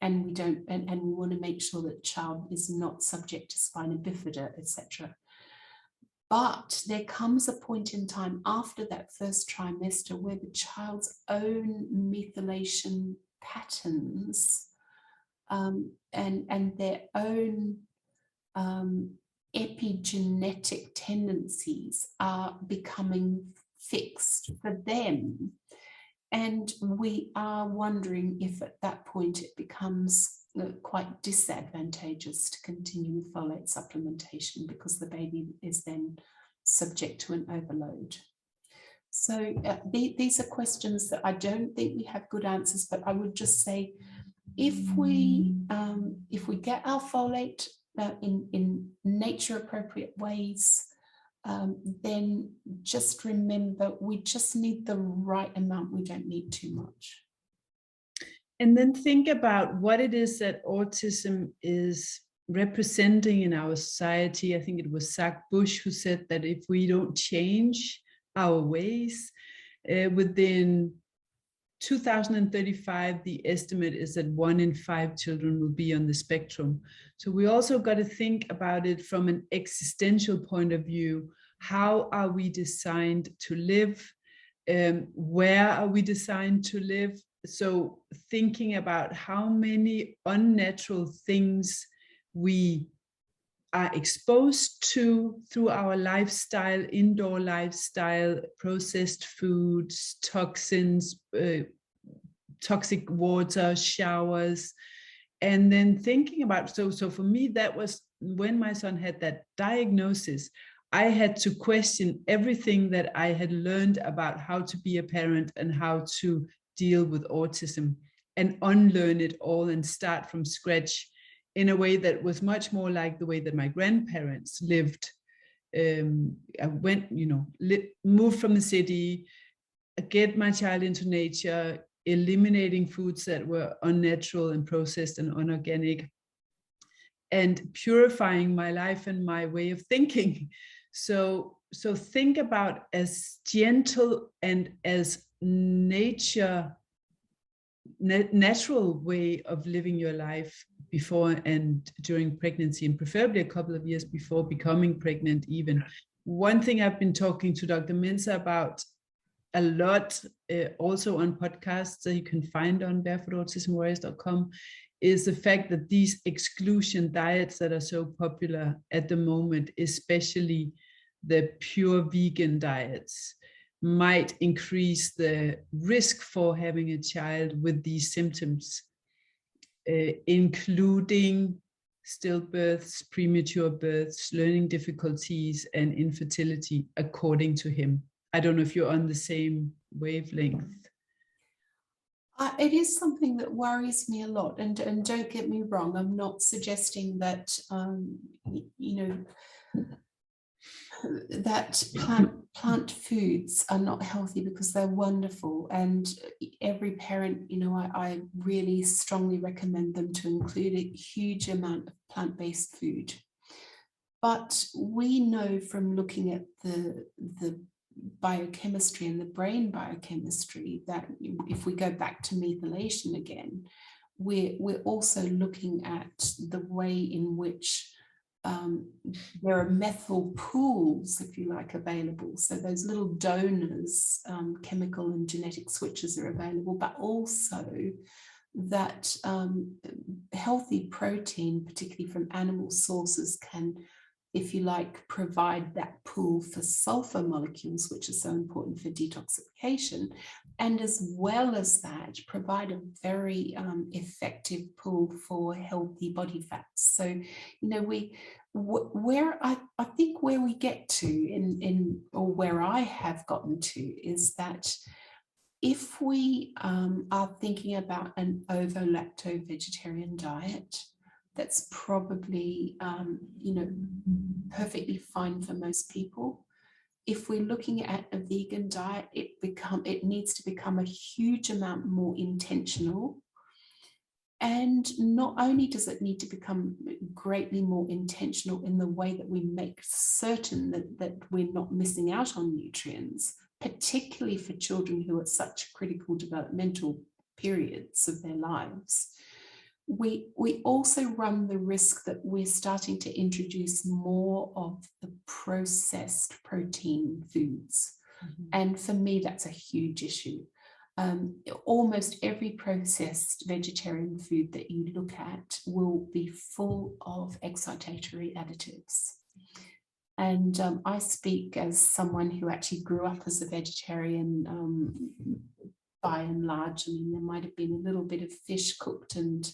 and we want to make sure that the child is not subject to spina bifida, etc. But there comes a point in time after that first trimester where the child's own methylation patterns and their own epigenetic tendencies are becoming fixed for them. And we are wondering if at that point it becomes quite disadvantageous to continue with folate supplementation because the baby is then subject to an overload. So these are questions that I don't think we have good answers, but I would just say, if we get our folate in nature appropriate ways, then just remember we just need the right amount. We don't need too much. And then think about what it is that autism is representing in our society. I think it was Zach Bush who said that if we don't change our ways, within 2035, the estimate is that 1 in 5 children will be on the spectrum. So we also got to think about it from an existential point of view. How are we designed to live? Where are we designed to live? So thinking about how many unnatural things we are exposed to through our lifestyle, indoor lifestyle, processed foods, toxins, toxic water, showers, and then thinking about, so for me, that was when my son had that diagnosis, I had to question everything that I had learned about how to be a parent and how to deal with autism, and unlearn it all and start from scratch in a way that was much more like the way that my grandparents lived. I went, moved from the city, get my child into nature, eliminating foods that were unnatural and processed and unorganic, and purifying my life and my way of thinking. So think about as gentle and as natural way of living your life before and during pregnancy, and preferably a couple of years before becoming pregnant even. One thing I've been talking to Dr. Mensah about a lot, also on podcasts that you can find on barefootautismwarriors.com, is the fact that these exclusion diets that are so popular at the moment, especially the pure vegan diets, might increase the risk for having a child with these symptoms, including stillbirths, premature births, learning difficulties, and infertility, according to him. I don't know if you're on the same wavelength. It is something that worries me a lot, and don't get me wrong, I'm not suggesting that that plant foods are not healthy, because they're wonderful, and every parent, I really strongly recommend them to include a huge amount of plant-based food. But we know from looking at the biochemistry and the brain biochemistry that if we go back to methylation again, we're also looking at the way in which there are methyl pools, if you like, available. So those little donors, chemical and genetic switches are available, but also that healthy protein, particularly from animal sources, can, if you like, provide that pool for sulfur molecules, which are so important for detoxification, and as well as that, provide a very effective pool for healthy body fats. So, where I think where we get to or where I have gotten to is that if we are thinking about an ovo-lacto vegetarian diet, that's probably, perfectly fine for most people. If we're looking at a vegan diet, it needs to become a huge amount more intentional. And not only does it need to become greatly more intentional in the way that we make certain that we're not missing out on nutrients, particularly for children who are at such critical developmental periods of their lives, we also run the risk that we're starting to introduce more of the processed protein foods. Mm-hmm. And for me, that's a huge issue. Almost every processed vegetarian food that you look at will be full of excitatory additives. And I speak as someone who actually grew up as a vegetarian by and large. I mean, there might have been a little bit of fish cooked and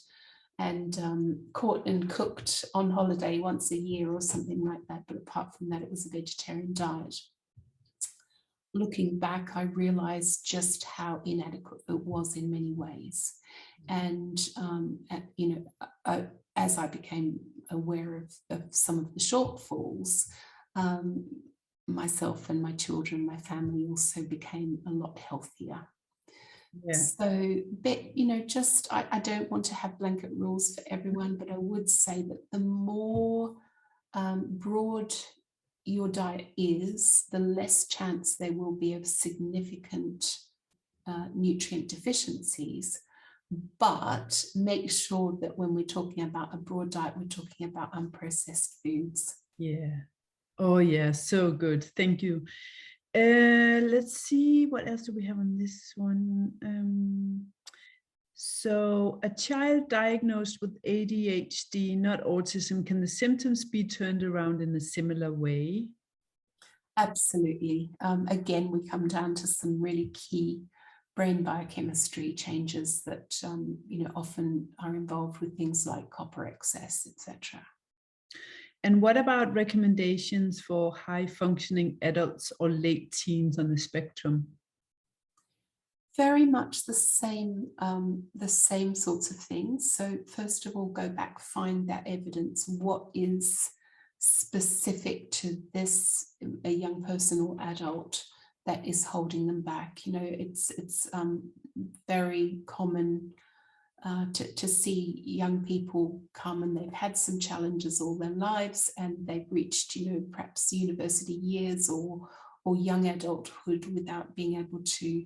caught and cooked on holiday once a year or something like that. But apart from that, it was a vegetarian diet. Looking back, I realized just how inadequate it was in many ways. And, as I became aware of some of the shortfalls, myself and my children, my family also became a lot healthier. Yeah. So, but, I don't want to have blanket rules for everyone, but I would say that the more broad your diet is, the less chance there will be of significant nutrient deficiencies. But make sure that when we're talking about a broad diet, we're talking about unprocessed foods. Yeah. Oh, yeah. So good. Thank you. Let's see, what else do we have on this one? So a child diagnosed with ADHD, not autism, can the symptoms be turned around in a similar way? Absolutely. Again, we come down to some really key brain biochemistry changes that often are involved with things like copper excess, etc. And what about recommendations for high functioning adults or late teens on the spectrum? Very much the same sorts of things. So first of all, go back, find that evidence. What is specific to this, a young person or adult, that is holding them back? It's very common to see young people come and they've had some challenges all their lives and they've reached, perhaps university years or young adulthood without being able to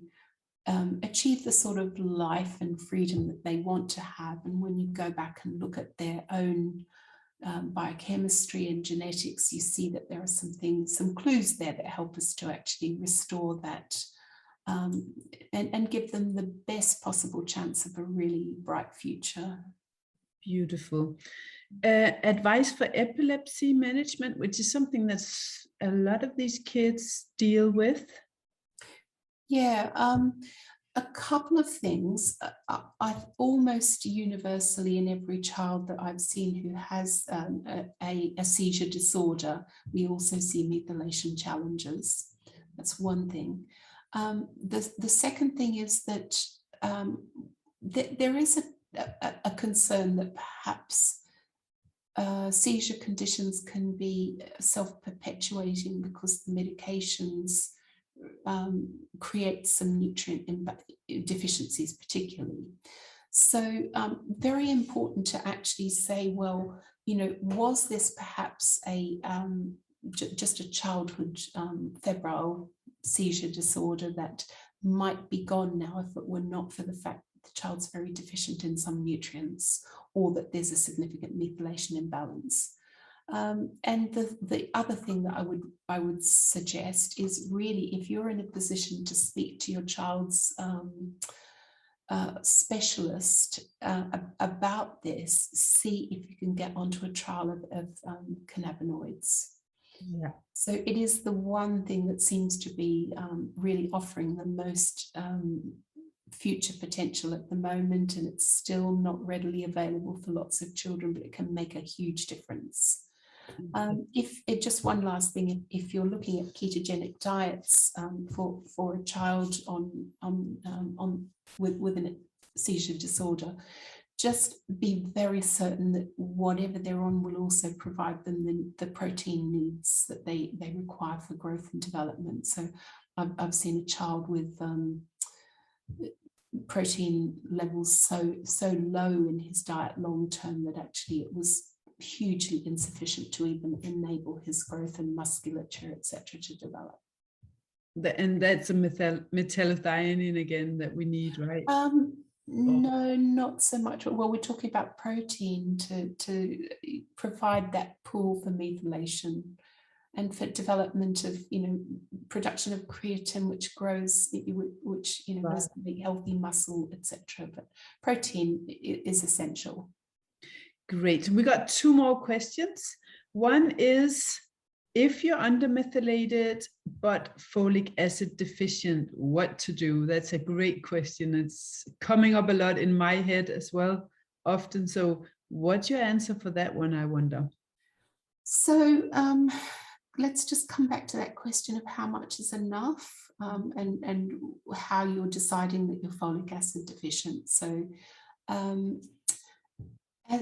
achieve the sort of life and freedom that they want to have. And when you go back and look at their own biochemistry and genetics, you see that there are some clues there that help us to actually restore that and give them the best possible chance of a really bright future. Beautiful. Advice for epilepsy management, which is something that a lot of these kids deal with. Yeah, a couple of things. I've almost universally in every child that I've seen who has a seizure disorder, we also see methylation challenges. That's one thing. The second thing is that there is a concern that perhaps seizure conditions can be self-perpetuating because the medications create some nutrient deficiencies particularly. So very important to actually say, well, was this perhaps just a childhood febrile seizure disorder that might be gone now if it were not for the fact that the child's very deficient in some nutrients or that there's a significant methylation imbalance. And the other thing that I would suggest is really, if you're in a position to speak to your child's specialist about this, see if you can get onto a trial of cannabinoids. Yeah. So it is the one thing that seems to be really offering the most future potential at the moment, and it's still not readily available for lots of children, but it can make a huge difference. Just one last thing, if you're looking at ketogenic diets for a child with a seizure disorder, just be very certain that whatever they're on will also provide them the protein needs that they require for growth and development. So I've seen a child with protein levels so low in his diet long term that actually it was hugely insufficient to even enable his growth and musculature, etc., to develop. And that's a metallothionein again that we need, right? No, not so much. Well, we're talking about protein to provide that pool for methylation and for development of, production of creatine, which grows, which, Right. make healthy muscle, etc. But protein is essential. Great. We got two more questions. One is, if you're undermethylated but folic acid deficient, what to do? That's a great question. It's coming up a lot in my head as well, often. So what's your answer for that one, I wonder? So let's just come back to that question of how much is enough, and how you're deciding that you're folic acid deficient. So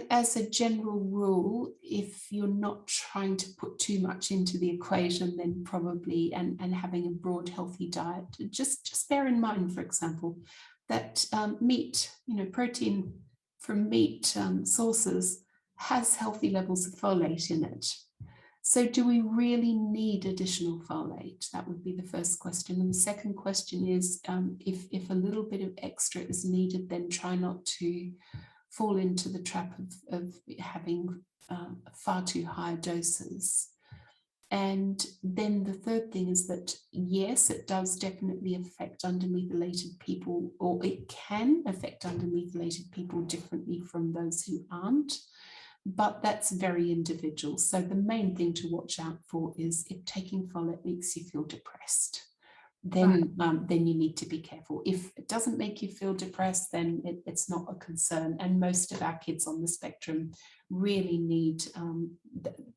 as a general rule, if you're not trying to put too much into the equation, then probably, and having a broad healthy diet, just bear in mind, for example, that meat, protein from meat sources has healthy levels of folate in it. So do we really need additional folate? That would be the first question. And the second question is, if a little bit of extra is needed, then try not to fall into the trap of having far too high doses. And then the third thing is that, yes, it does definitely affect undermethylated people, or it can affect undermethylated people differently from those who aren't, but that's very individual. So the main thing to watch out for is if taking folate makes you feel depressed, then you need to be careful. If it doesn't make you feel depressed, then it's not a concern. And most of our kids on the spectrum really need,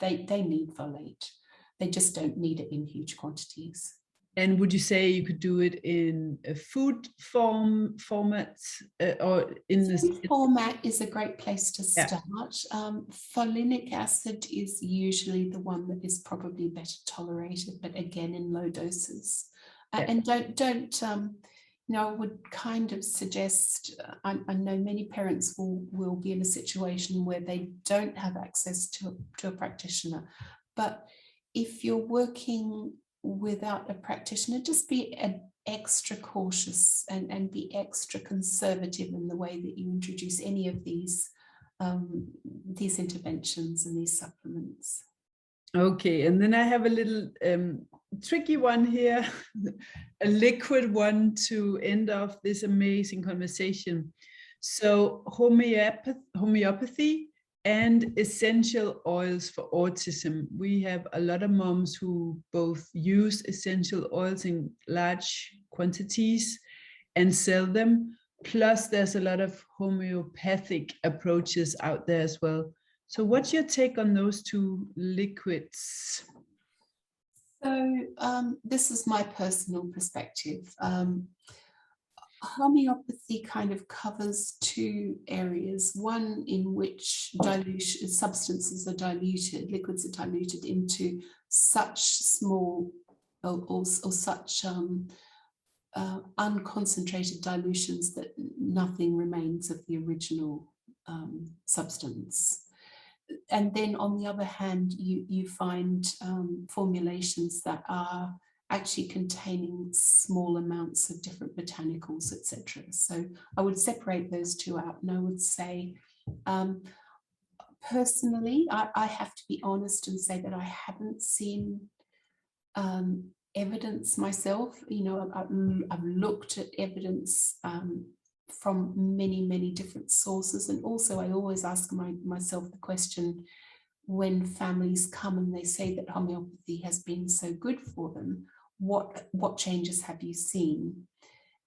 they need folate. They just don't need it in huge quantities. And would you say you could do it in a food format, or in this Food format is a great place to Yeah. start. Folinic acid is usually the one that is probably better tolerated, but again in low doses. Yeah. And don't you know, I would kind of suggest, I know many parents will be in a situation where they don't have access to a practitioner, but if you're working without a practitioner, just be extra cautious and be extra conservative in the way that you introduce any of these interventions and these supplements. Okay, and then I have a little tricky one here, a liquid one to end off this amazing conversation. So homeopathy and essential oils for autism. We have a lot of moms who both use essential oils in large quantities and sell them. Plus, there's a lot of homeopathic approaches out there as well. So what's your take on those two liquids? So this is my personal perspective. Homeopathy kind of covers two areas, one in which substances are diluted, liquids are diluted into such small or such unconcentrated dilutions that nothing remains of the original substance. And then on the other hand, you find formulations that are actually containing small amounts of different botanicals, etc. So I would separate those two out, and I would say, personally, I have to be honest and say that I haven't seen evidence myself. You know, I've looked at evidence from many different sources, and also I always ask myself the question, when families come and they say that homeopathy has been so good for them, what changes have you seen?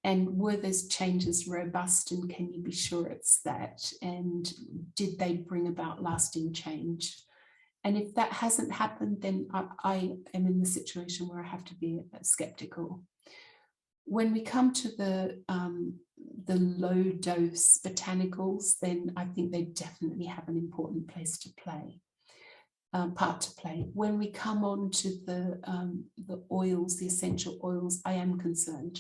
And were those changes robust, and can you be sure it's that? And did they bring about lasting change? And if that hasn't happened, then I am in the situation where I have to be skeptical. When we come to the low dose botanicals, then I think they definitely have an important place to play. Part to play. When we come on to the oils, the essential oils, I am concerned.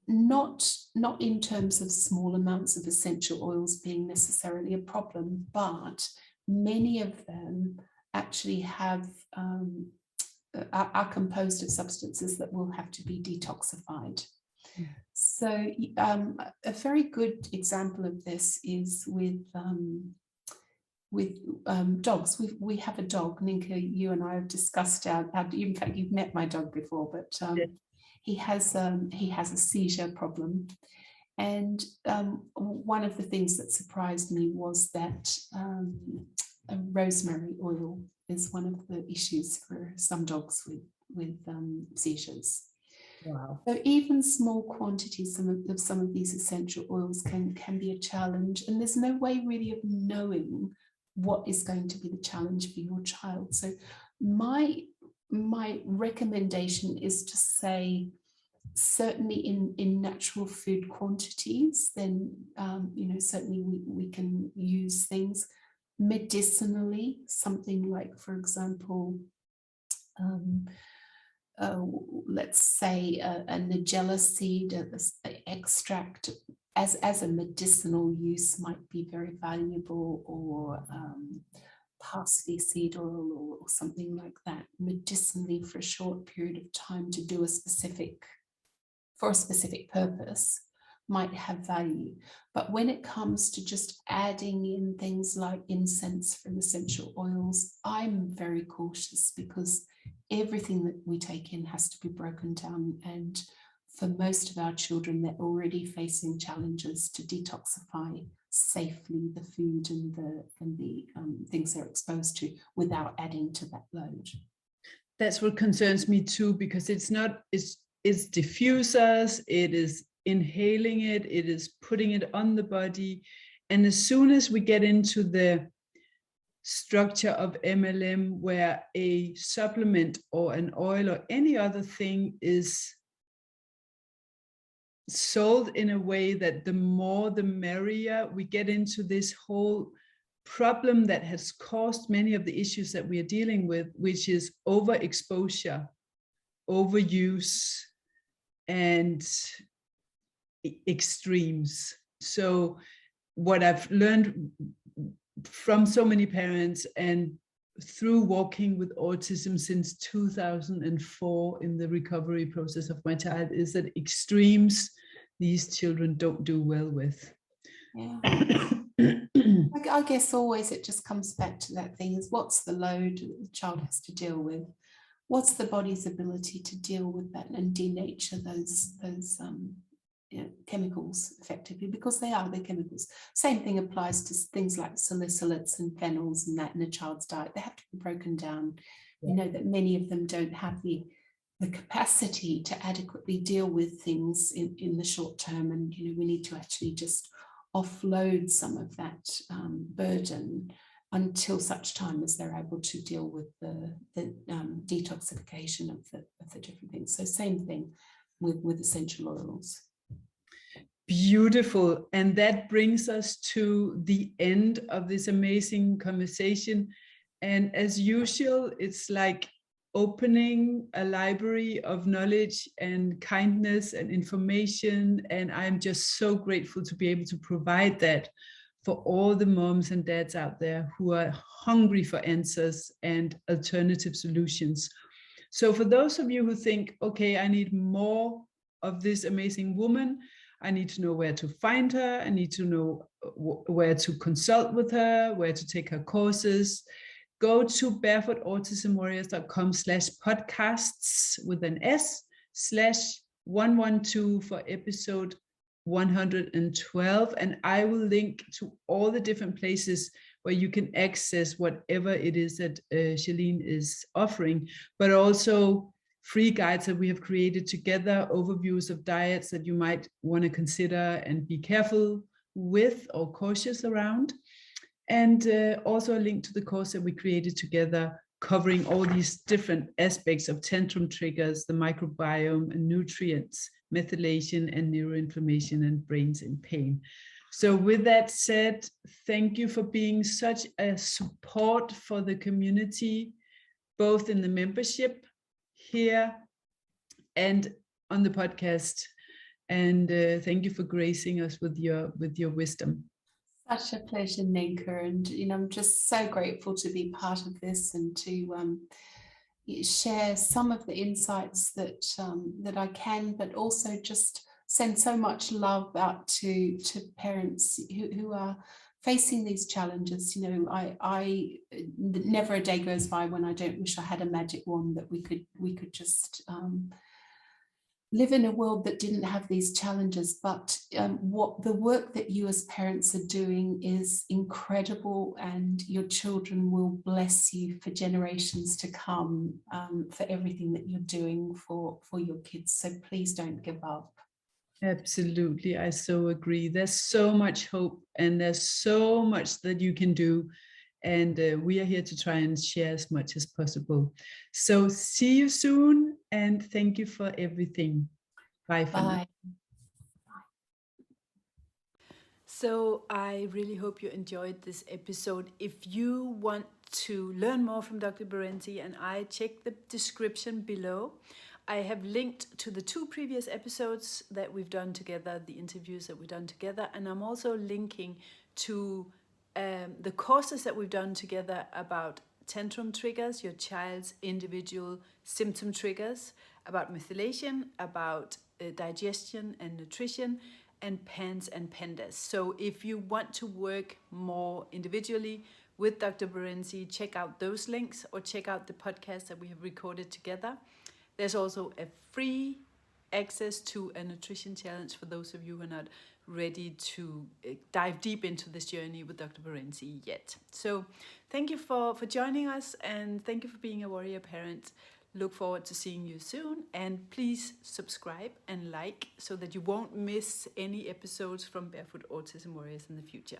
Not in terms of small amounts of essential oils being necessarily a problem, but many of them actually have are composed of substances that will have to be detoxified. So a very good example of this is with dogs. We have a dog, Ninka, you and I have discussed in fact, you've met my dog before, but he has a seizure problem. And one of the things that surprised me was that rosemary oil is one of the issues for some dogs with seizures. Wow. So even small quantities of some of these essential oils can be a challenge, and there's no way really of knowing what is going to be the challenge for your child. So my recommendation is to say, certainly in natural food quantities, then certainly we can use things. Medicinally, something like, for example, let's say a nigella seed extract as a medicinal use might be very valuable, or parsley seed oil or something like that, medicinally for a short period of time to do for a specific purpose, might have value. But when it comes to just adding in things like incense from essential oils, I'm very cautious, because everything that we take in has to be broken down. And for most of our children, they're already facing challenges to detoxify safely the food and the things they're exposed to without adding to that load. That's what concerns me too, because it's diffusers, it is inhaling it, it is putting it on the body. And as soon as we get into the structure of MLM, where a supplement or an oil or any other thing is sold in a way that the more the merrier, we get into this whole problem that has caused many of the issues that we are dealing with, which is overexposure, overuse, and extremes. So what I've learned from so many parents and through walking with autism since 2004 in the recovery process of my child is that extremes these children don't do well with. Yeah. I guess always it just comes back to that thing, is what's the load that the child has to deal with? What's the body's ability to deal with that and denature those chemicals effectively, because they're chemicals. Same thing applies to things like salicylates and phenols and that in a child's diet. They have to be broken down. We know that many of them don't have the capacity to adequately deal with things in the short term, and we need to actually just offload some of that burden until such time as they're able to deal with the detoxification of the different things. So same thing with essential oils. Beautiful. And that brings us to the end of this amazing conversation. And as usual, it's like opening a library of knowledge and kindness and information. And I'm just so grateful to be able to provide that for all the moms and dads out there who are hungry for answers and alternative solutions. So for those of you who think, okay, I need more of this amazing woman, I need to know where to find her, I need to know where to consult with her, where to take her courses, go to barefootautismwarriors.com/podcasts with an S/112 for episode 112. And I will link to all the different places where you can access whatever it is that Shalene is offering, but also free guides that we have created together, overviews of diets that you might want to consider and be careful with or cautious around. And also a link to the course that we created together, covering all these different aspects of tantrum triggers, the microbiome and nutrients, methylation and neuroinflammation and brains in pain. So with that said, thank you for being such a support for the community, both in the membership here and on the podcast. And thank you for gracing us with your wisdom. Such a pleasure, Ninka, and I'm just so grateful to be part of this and to share some of the insights that I can, but also just send so much love out to parents who are facing these challenges. I never a day goes by when I don't wish I had a magic wand that we could just live in a world that didn't have these challenges. But what the work that you as parents are doing is incredible, and your children will bless you for generations to come, for everything that you're doing for your kids. So please don't give up. Absolutely, I so agree. There's so much hope and there's so much that you can do. And we are here to try and share as much as possible. So see you soon, and thank you for everything. Bye for now. So I really hope you enjoyed this episode. If you want to learn more from Dr. Berenti and I, check the description below. I have linked to the 2 previous episodes that we've done together, the interviews that we've done together, and I'm also linking to the courses that we've done together about tantrum triggers, your child's individual symptom triggers, about methylation, about digestion and nutrition, and PANS and Pandas. So if you want to work more individually with Dr. Berenzi, check out those links or check out the podcast that we have recorded together. There's also a free access to a nutrition challenge for those of you who are not ready to dive deep into this journey with Dr. Berenzi yet. So thank you for joining us, and thank you for being a warrior parent. Look forward to seeing you soon, and please subscribe and like so that you won't miss any episodes from Barefoot Autism Warriors in the future.